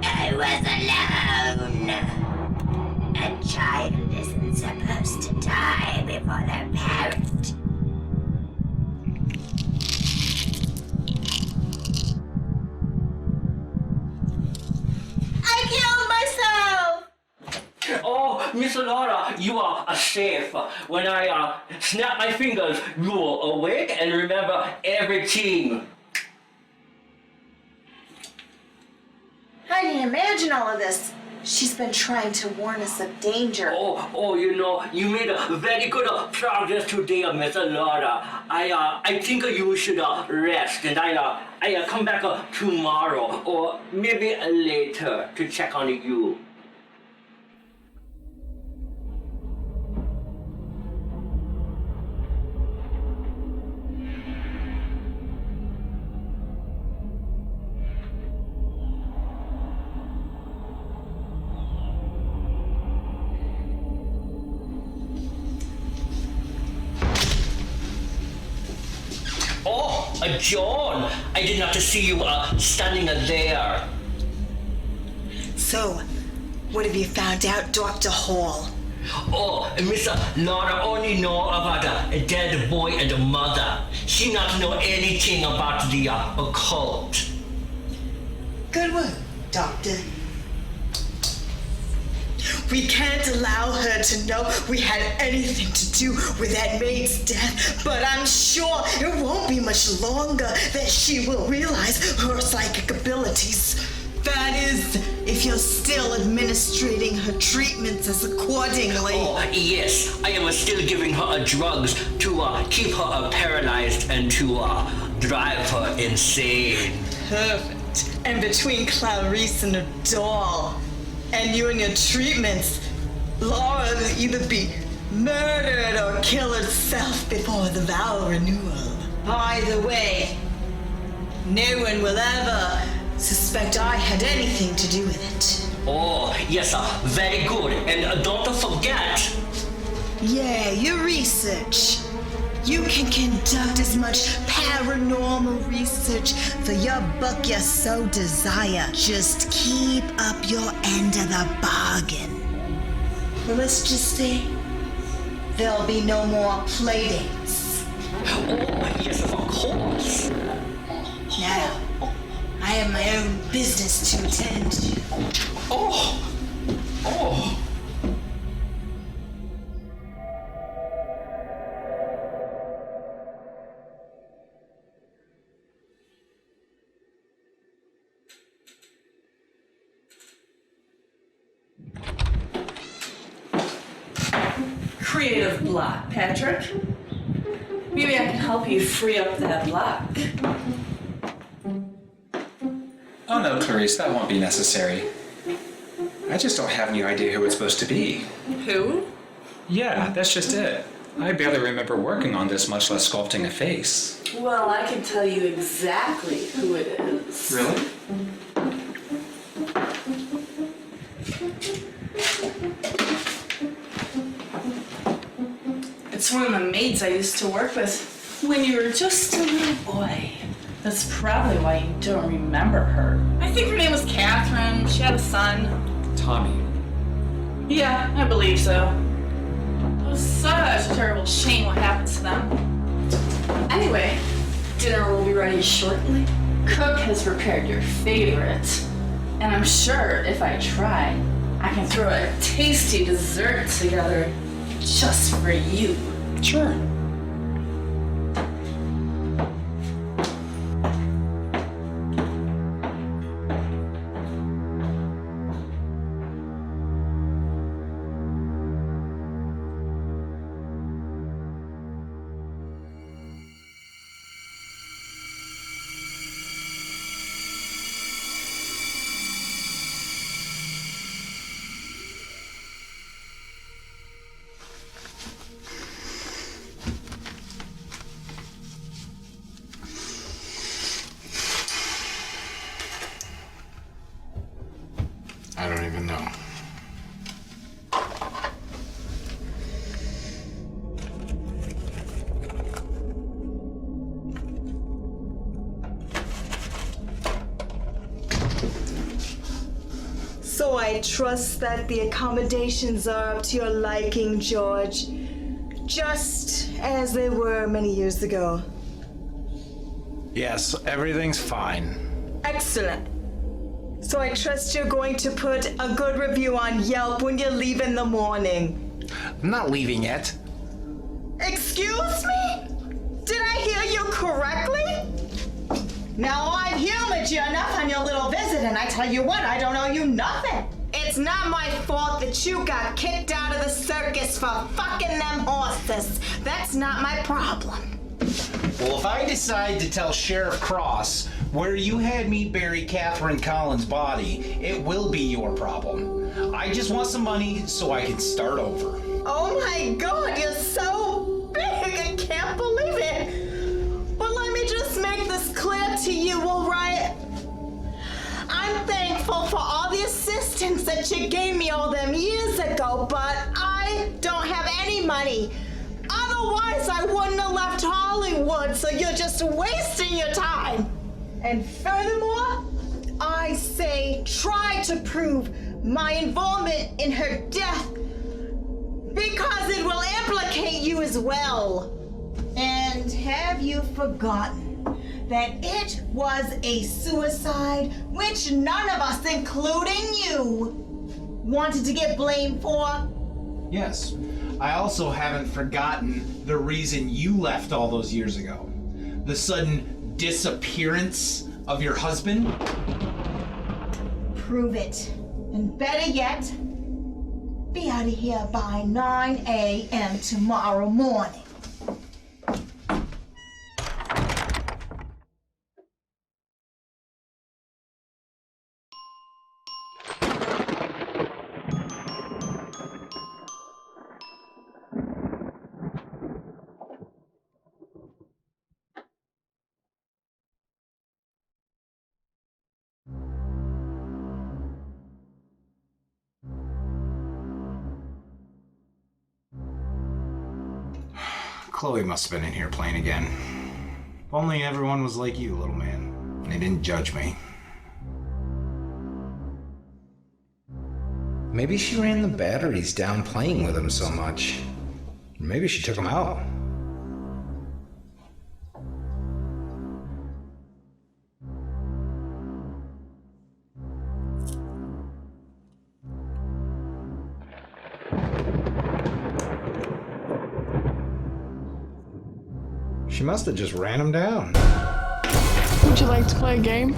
I was alone. A child isn't supposed to die before their parent. I killed myself! Oh, Miss Laura, you are safe. When I snap my fingers, you will awake and remember everything. I didn't imagine all of this. She's been trying to warn us of danger. Oh, you know, you made a very good progress today, Miss Laura. I think you should rest, and I come back tomorrow or maybe later to check on you. John, I did not see you standing there. So, what have you found out, Dr. Hall? Oh, Miss Laura only know about a dead boy and a mother. She not know anything about the occult. Good work, Doctor. We can't allow her to know we had anything to do with that maid's death, but I'm sure it won't be much longer that she will realize her psychic abilities. That is, if you're still administrating her treatments as accordingly. Oh, yes. I am still giving her drugs to keep her paralyzed and to drive her insane. Perfect. And between Clarice and the doll, and you and your treatments, Lara will either be murdered or kill herself before the vow renewal. Either way, no one will ever suspect I had anything to do with it. Oh, yes, very good. And don't forget. Yeah, your research. You can conduct as much paranormal research for your buck you so desire. Just keep up your end of the bargain. But let's just say there'll be no more playdates. Oh, yes, of course. Now, I have my own business to attend to. Oh! Creative block, Patrick. Maybe I can help you free up that block. Oh no, Clarice, that won't be necessary. I just don't have any idea who it's supposed to be. Who? Yeah, that's just it. I barely remember working on this, much less sculpting a face. Well, I can tell you exactly who it is. Really? It's one of the maids I used to work with when you were just a little boy. That's probably why you don't remember her. I think her name was Catherine. She had a son. Tommy. Yeah, I believe so. It was such a terrible shame what happened to them. Anyway, dinner will be ready shortly. Cook has prepared your favorite. And I'm sure if I try, I can throw a tasty dessert together just for you. Sure. I don't even know. So I trust that the accommodations are up to your liking, George. Just as they were many years ago. Yes, everything's fine. Excellent. So I trust you're going to put a good review on Yelp when you leave in the morning. I'm not leaving yet. Excuse me? Did I hear you correctly? Now I've humored you enough on your little visit, and I tell you what, I don't owe you nothing. It's not my fault that you got kicked out of the circus for fucking them horses. That's not my problem. Well, if I decide to tell Sheriff Cross where you had me bury Catherine Collins' body, it will be your problem. I just want some money so I can start over. Oh my God, you're so big, I can't believe it. But let me just make this clear to you, all right? I'm thankful for all the assistance that you gave me all them years ago, but I don't have any money. Otherwise, I wouldn't have left Hollywood, so you're just wasting your time. And furthermore, I say try to prove my involvement in her death because it will implicate you as well. And have you forgotten that it was a suicide which none of us, including you, wanted to get blamed for? Yes. I also haven't forgotten the reason you left all those years ago. The sudden disappearance of your husband. Prove it. And better yet, be out of here by 9 a.m. tomorrow morning. Chloe must have been in here playing again. If only everyone was like you, little man. And they didn't judge me. Maybe she ran the batteries down playing with him so much. Maybe she took them out. She must have just ran him down. Would you like to play a game?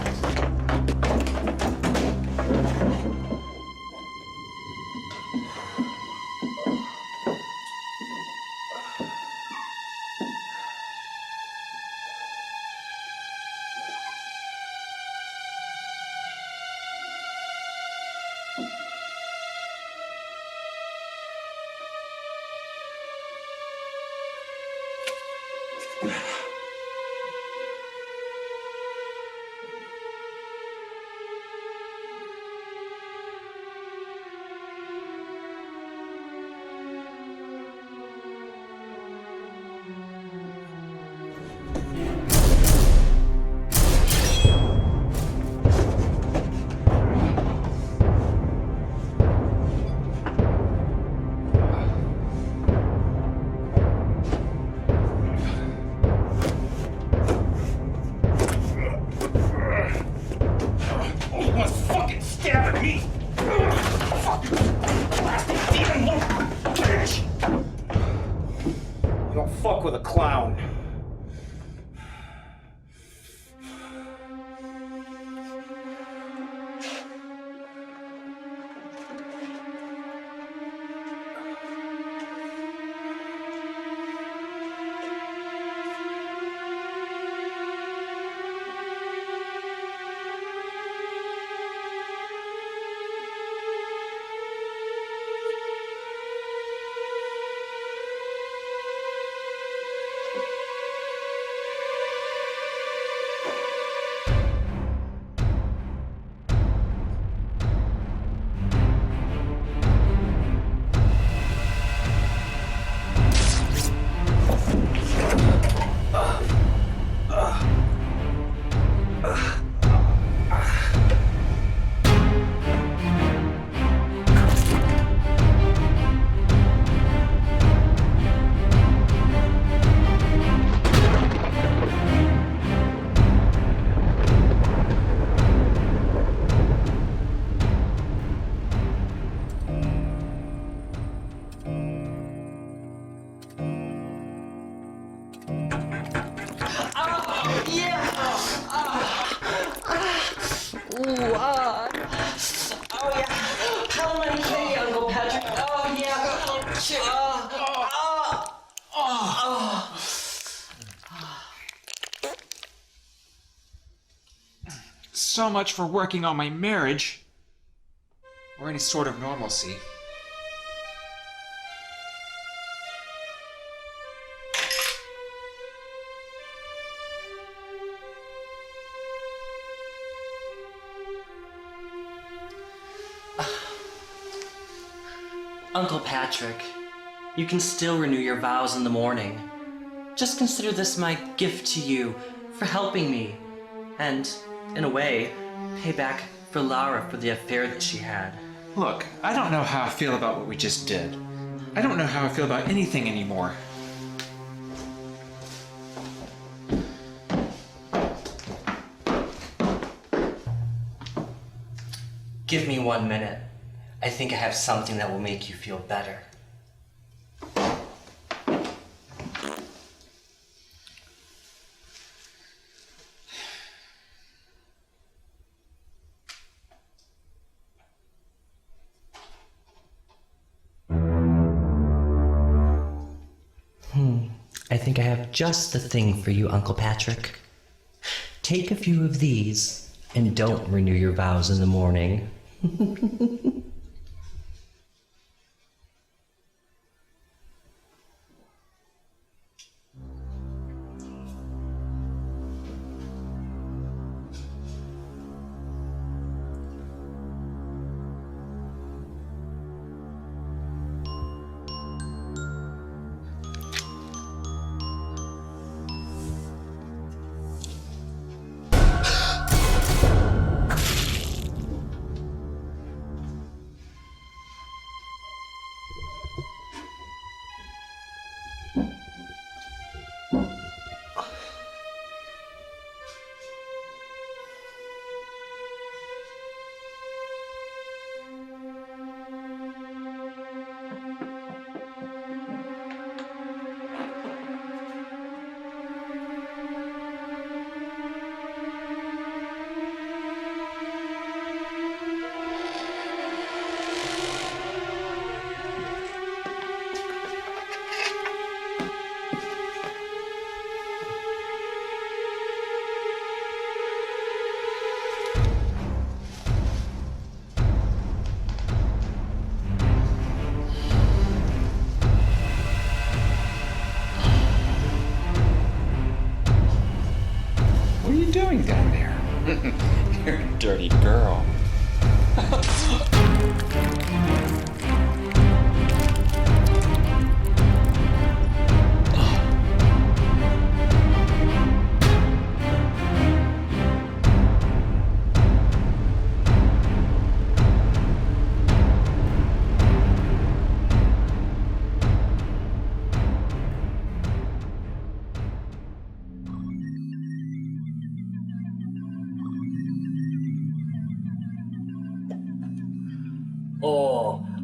Fuck with a clown. So much for working on my marriage. Or any sort of normalcy. Uncle Patrick, you can still renew your vows in the morning. Just consider this my gift to you for helping me, and, in a way, pay back for Lara for the affair that she had. Look, I don't know how I feel about what we just did. I don't know how I feel about anything anymore. Give me 1 minute. I think I have something that will make you feel better. I think I have just the thing for you, Uncle Patrick. Take a few of these and don't renew your vows in the morning.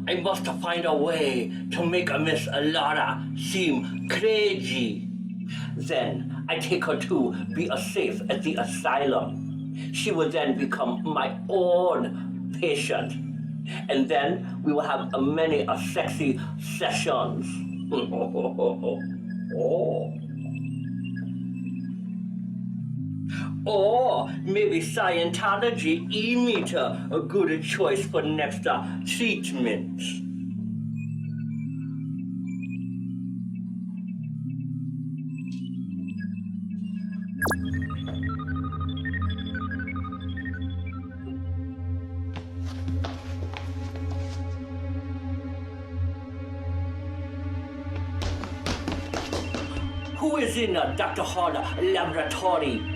I must find a way to make Miss Lara seem crazy. Then I take her to be safe at the asylum. She will then become my own patient. And then we will have many sexy sessions. Oh. Or maybe Scientology e-meter, a good choice for next treatment. Who is in Dr. Hall laboratory?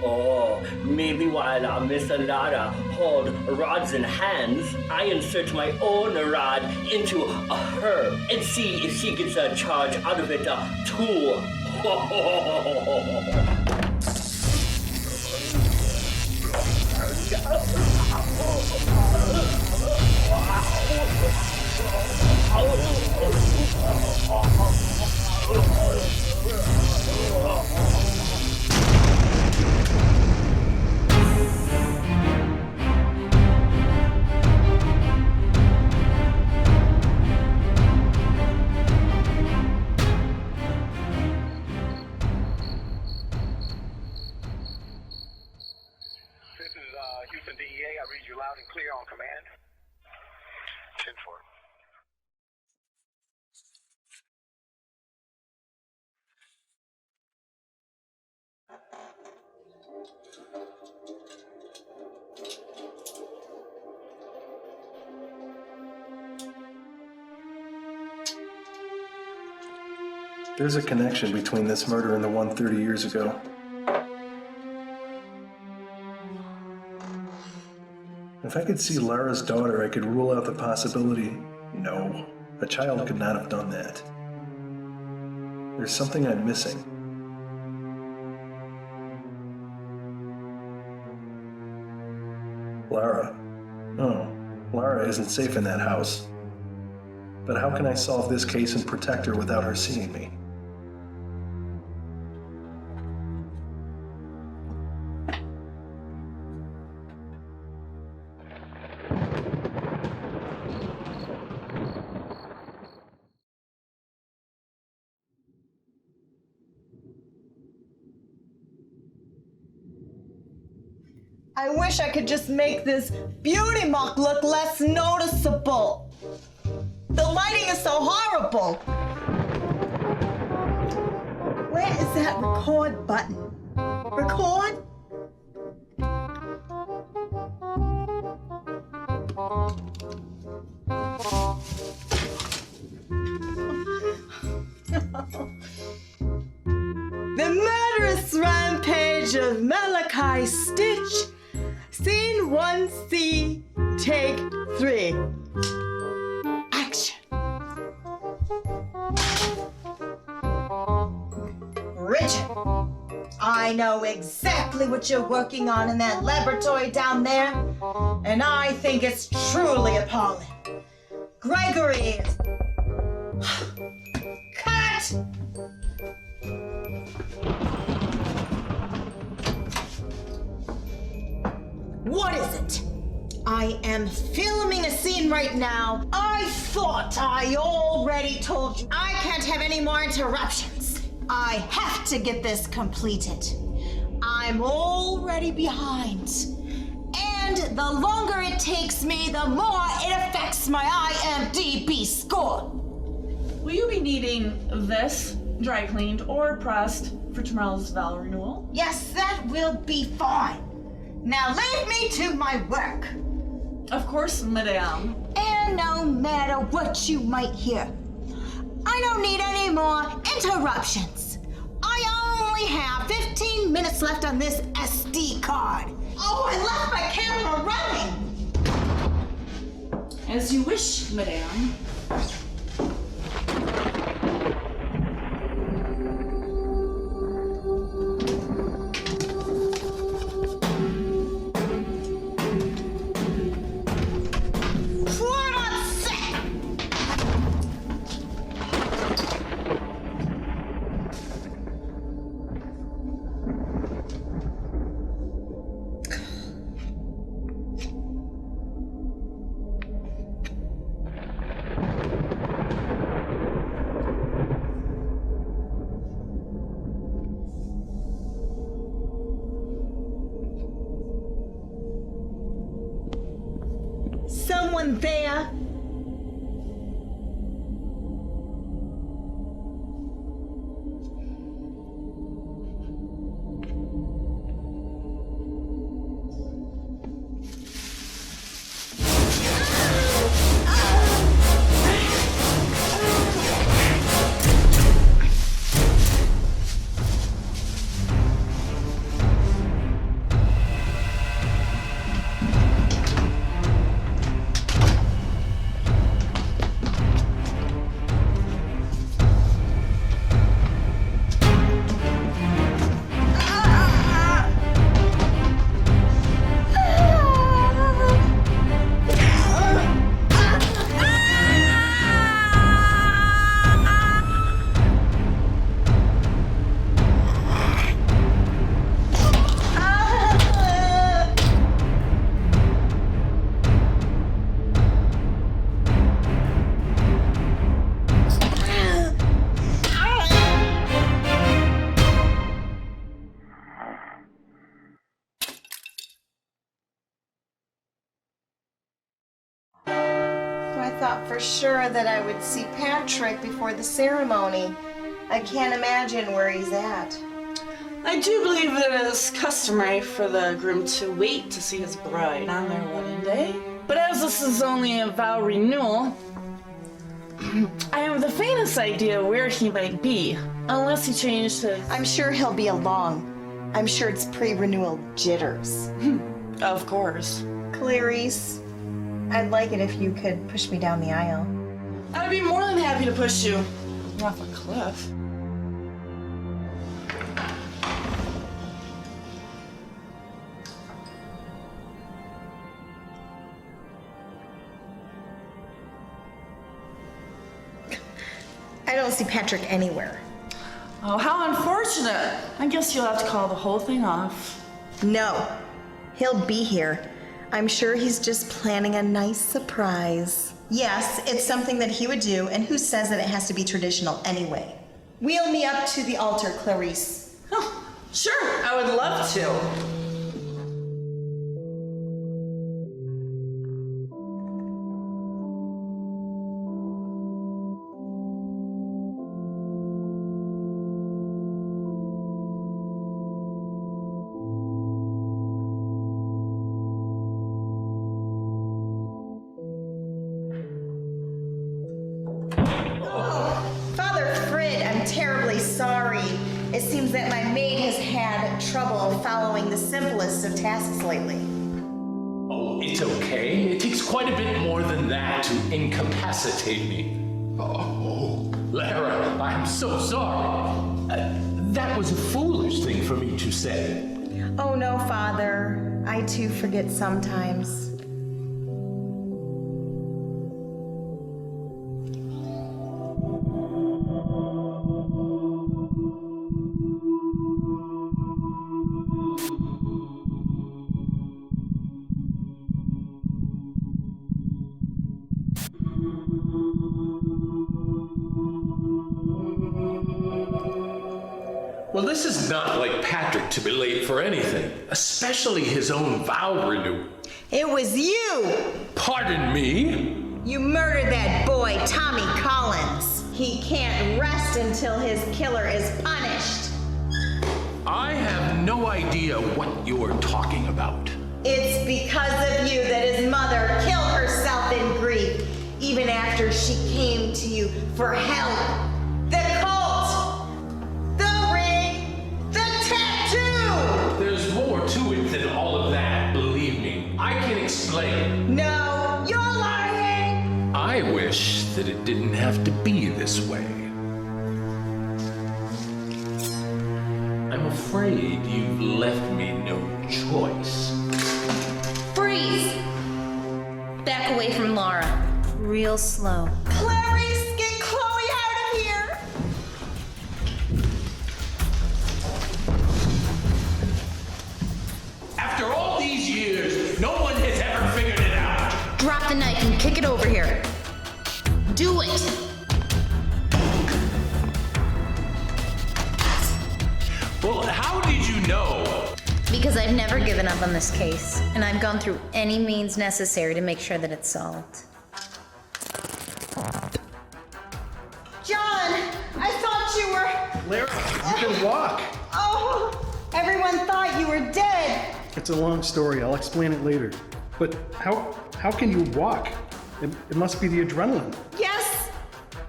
Oh, maybe while Miss Lara hold rods in hands, I insert my own rod into her and see if she gets a charge out of it too. Houston DEA, I read you loud and clear on command. 10-4. There's a connection between this murder and the one 30 years ago. If I could see Lara's daughter, I could rule out the possibility. No, a child could not have done that. There's something I'm missing. Lara. No, Lara isn't safe in that house. But how can I solve this case and protect her without her seeing me? I wish I could just make this beauty mark look less noticeable. The lighting is so horrible. Where is that record button? Record? The murderous rampage of Malachi Stitch. Scene 1C, take 3. Action. Richard, I know exactly what you're working on in that laboratory down there, and I think it's truly appalling. Gregory is... Cut! What is it? I am filming a scene right now. I thought I already told you. I can't have any more interruptions. I have to get this completed. I'm already behind. And the longer it takes me, the more it affects my IMDb score. Will you be needing this dry cleaned or pressed for tomorrow's vow renewal? Yes, that will be fine. Now leave me to my work. Of course, madame. And no matter what you might hear, I don't need any more interruptions. I only have 15 minutes left on this SD card. Oh, I left my camera running. As you wish, madame. Someone there? I thought for sure that I would see Patrick before the ceremony. I can't imagine where he's at. I do believe it is customary for the groom to wait to see his bride on their wedding day. But as this is only a vow renewal, I have the faintest idea where he might be, unless he changed his... I'm sure he'll be along. I'm sure it's pre-renewal jitters. Of course. Clarice, I'd like it if you could push me down the aisle. I'd be more than happy to push you off a cliff. I don't see Patrick anywhere. Oh, how unfortunate. I guess you'll have to call the whole thing off. No, he'll be here. I'm sure he's just planning a nice surprise. Yes, it's something that he would do, and who says that it has to be traditional anyway? Wheel me up to the altar, Clarice. Oh, sure, I would love to. It seems that my maid has had trouble following the simplest of tasks lately. Oh, it's okay. It takes quite a bit more than that to incapacitate me. Oh, Lara, I'm so sorry. That was a foolish thing for me to say. Oh no, Father. I too forget sometimes. Well, this is not like Patrick to be late for anything, especially his own vow renewal. It was you! Pardon me? You murdered that boy, Tommy Collins. He can't rest until his killer is punished. I have no idea what you're talking about. It's because of you that his mother killed herself in grief, even after she came to you for help. The cult! The ring! The tattoo! There's more to it than all of that, believe me. I can explain. No, you're lying! I wish that it didn't have to be this way. I'm afraid you've left me no choice. Freeze! Back away from Lara. Real slow. Clarice, get Chloe out of here! After all these years, no one has ever figured it out. Drop the knife and kick it over here. Do it! Well, how did you know? Because I've never given up on this case, and I've gone through any means necessary to make sure that it's solved. John, I thought you were... Lara, you can walk. Oh, everyone thought you were dead. It's a long story. I'll explain it later. But how can you walk? It must be the adrenaline.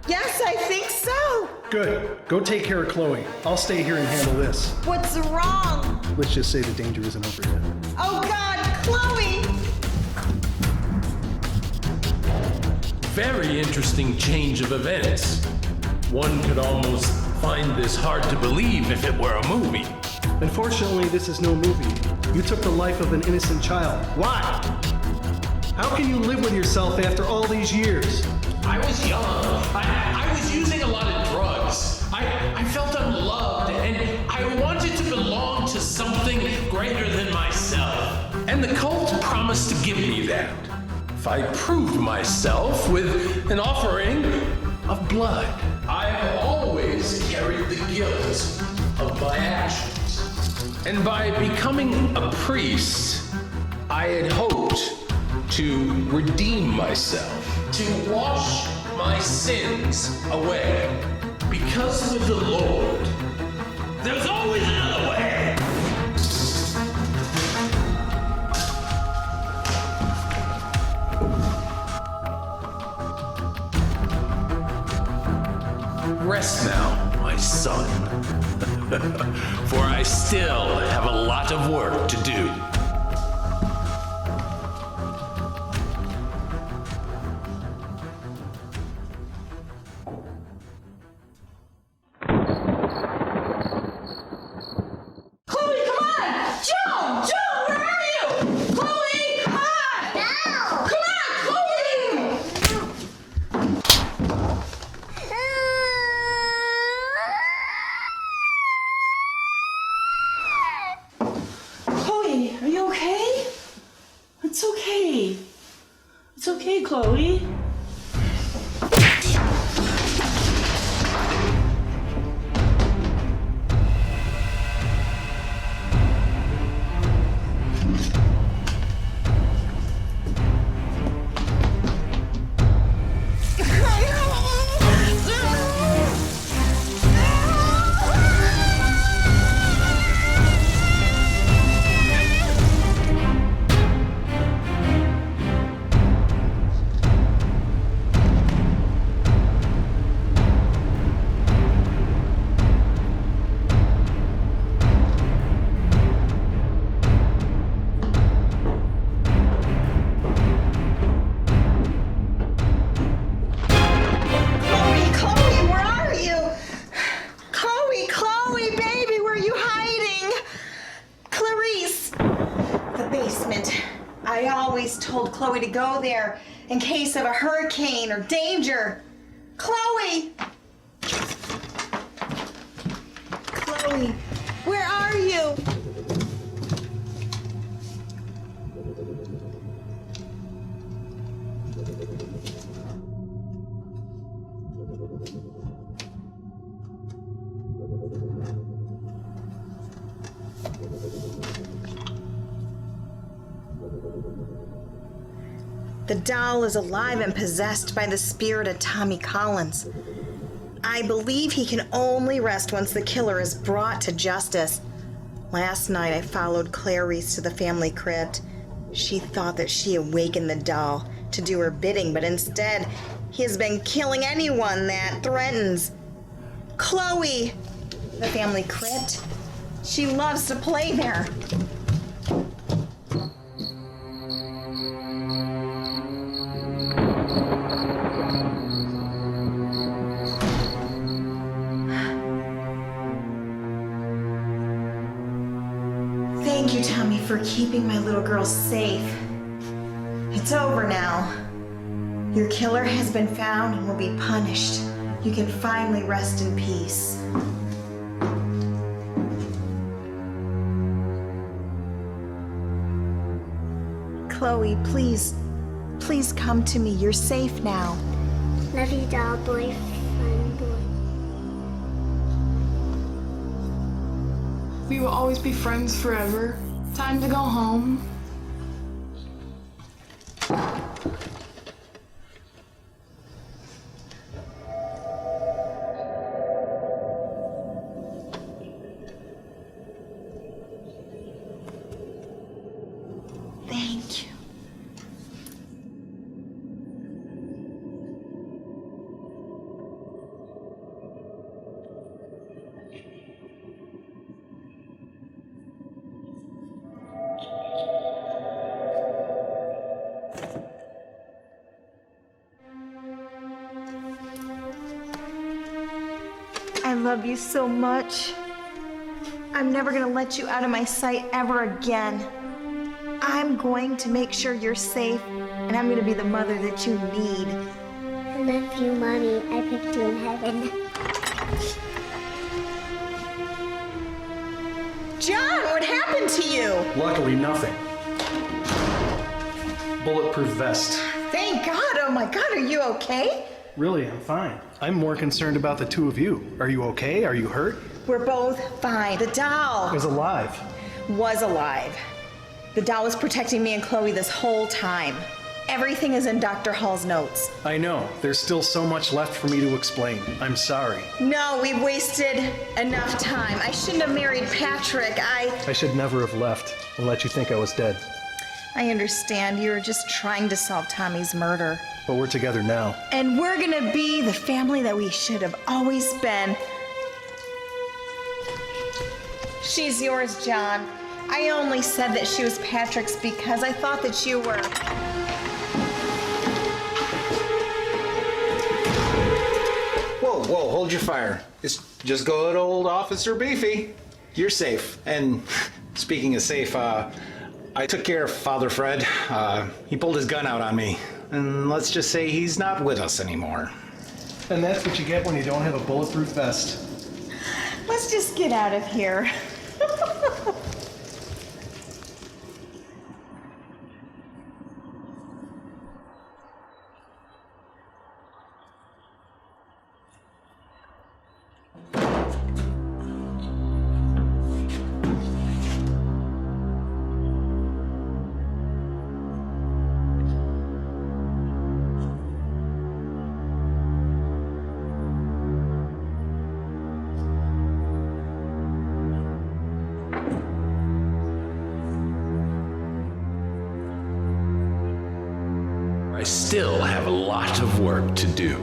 Yes, I think so. Good. Go take care of Chloe. I'll stay here and handle this. What's wrong? Let's just say the danger isn't over yet. Oh God, Chloe! Very interesting change of events. One could almost find this hard to believe if it were a movie. Unfortunately, this is no movie. You took the life of an innocent child. Why? How can you live with yourself after all these years? I was young. I was using a lot of drugs. I felt unloved, and I wanted to belong to something greater than myself. And the cult promised to give me that if I proved myself with an offering of blood. I have always carried the guilt of my actions. And by becoming a priest, I had hoped to redeem myself, to wash my sins away. Because with the Lord, there's always another way. Rest now, my son, for I still have a lot of work to do. It's okay, Chloe. Told Chloe to go there in case of a hurricane or danger. Chloe! Chloe, where are you? The doll is alive and possessed by the spirit of Tommy Collins. I believe he can only rest once the killer is brought to justice. Last night I followed Clarice to the family crypt. She thought that she awakened the doll to do her bidding, but instead he has been killing anyone that threatens. Chloe, the family crypt, she loves to play there. keeping my little girl safe. It's over now. Your killer has been found and will be punished. You can finally rest in peace. Chloe, please come to me. You're safe now. Love you, doll boyfriend boy. We will always be friends forever. Time to go home. Thank you. I love you so much. I'm never gonna let you out of my sight ever again. I'm going to make sure you're safe, and I'm gonna be the mother that you need. I love you, Mommy. I picked you in heaven. John, what happened to you? Luckily, nothing. Bulletproof vest. Thank God. Oh my God, are you okay? Really, I'm fine. I'm more concerned about the two of you. Are you okay? Are you hurt? We're both fine. The doll Was alive. was alive. The doll was protecting me and Chloe this whole time. Everything is in Dr. Hall's notes. I know. There's still so much left for me to explain. I'm sorry. No, we've wasted enough time. I shouldn't have married Patrick. I should never have left and let you think I was dead. I understand. You were just trying to solve Tommy's murder. But we're together now. And we're gonna be the family that we should have always been. She's yours, John. I only said that she was Patrick's because I thought that you were. Whoa, hold your fire. It's just good old Officer Beefy. You're safe. And speaking of safe, I took care of Father Fred. He pulled his gun out on me. And let's just say he's not with us anymore. And that's what you get when you don't have a bulletproof vest. Let's just get out of here. I still have a lot of work to do.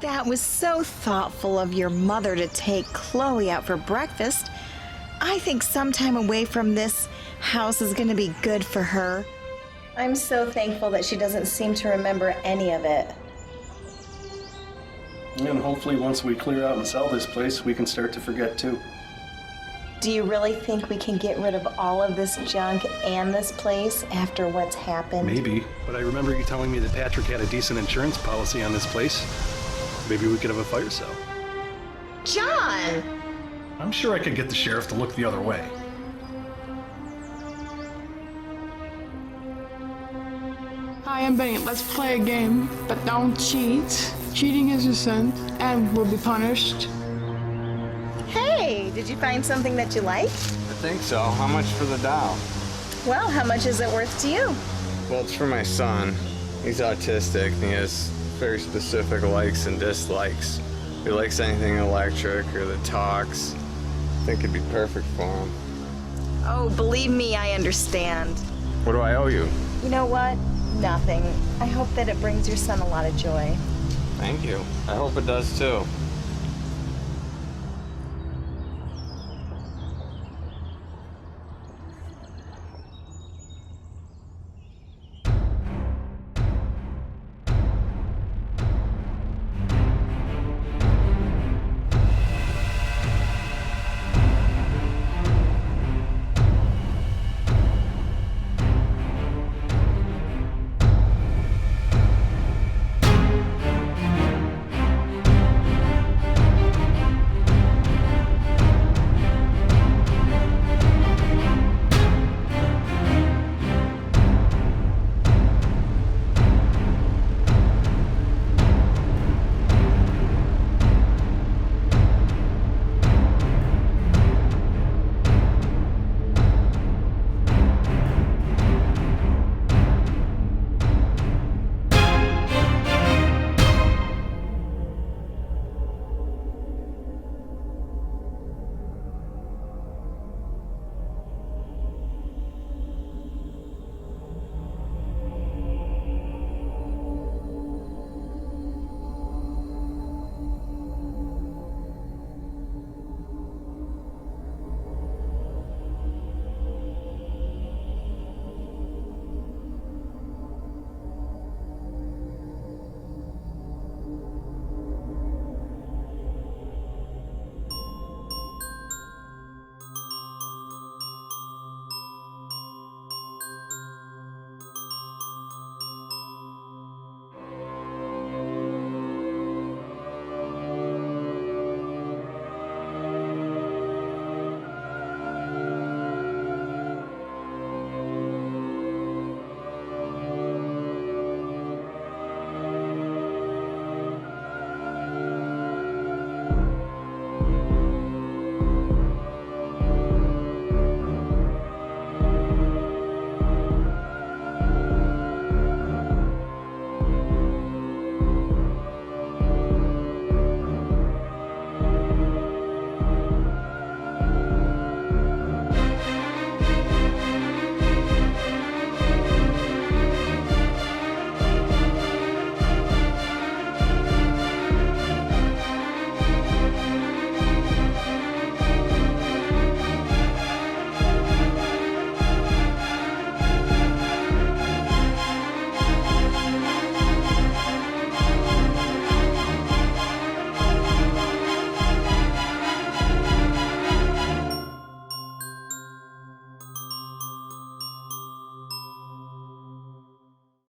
That was so thoughtful of your mother to take Chloe out for breakfast. I think some time away from this house is going to be good for her. I'm so thankful that she doesn't seem to remember any of it. And hopefully once we clear out and sell this place, we can start to forget too. Do you really think we can get rid of all of this junk and this place after what's happened? Maybe, but I remember you telling me that Patrick had a decent insurance policy on this place. Maybe we could have a fire sale. John! I'm sure I could get the sheriff to look the other way. Hi, I'm Benny. Let's play a game, but don't cheat. Cheating is a sin and will be punished. Hey, did you find something that you like? I think so. How much for the doll? Well, how much is it worth to you? Well, it's for my son. He's autistic and he has very specific likes and dislikes. If he likes anything electric or that talks, I think it'd be perfect for him. Oh, believe me, I understand. What do I owe you? You know what? Nothing. I hope that it brings your son a lot of joy. Thank you. I hope it does too.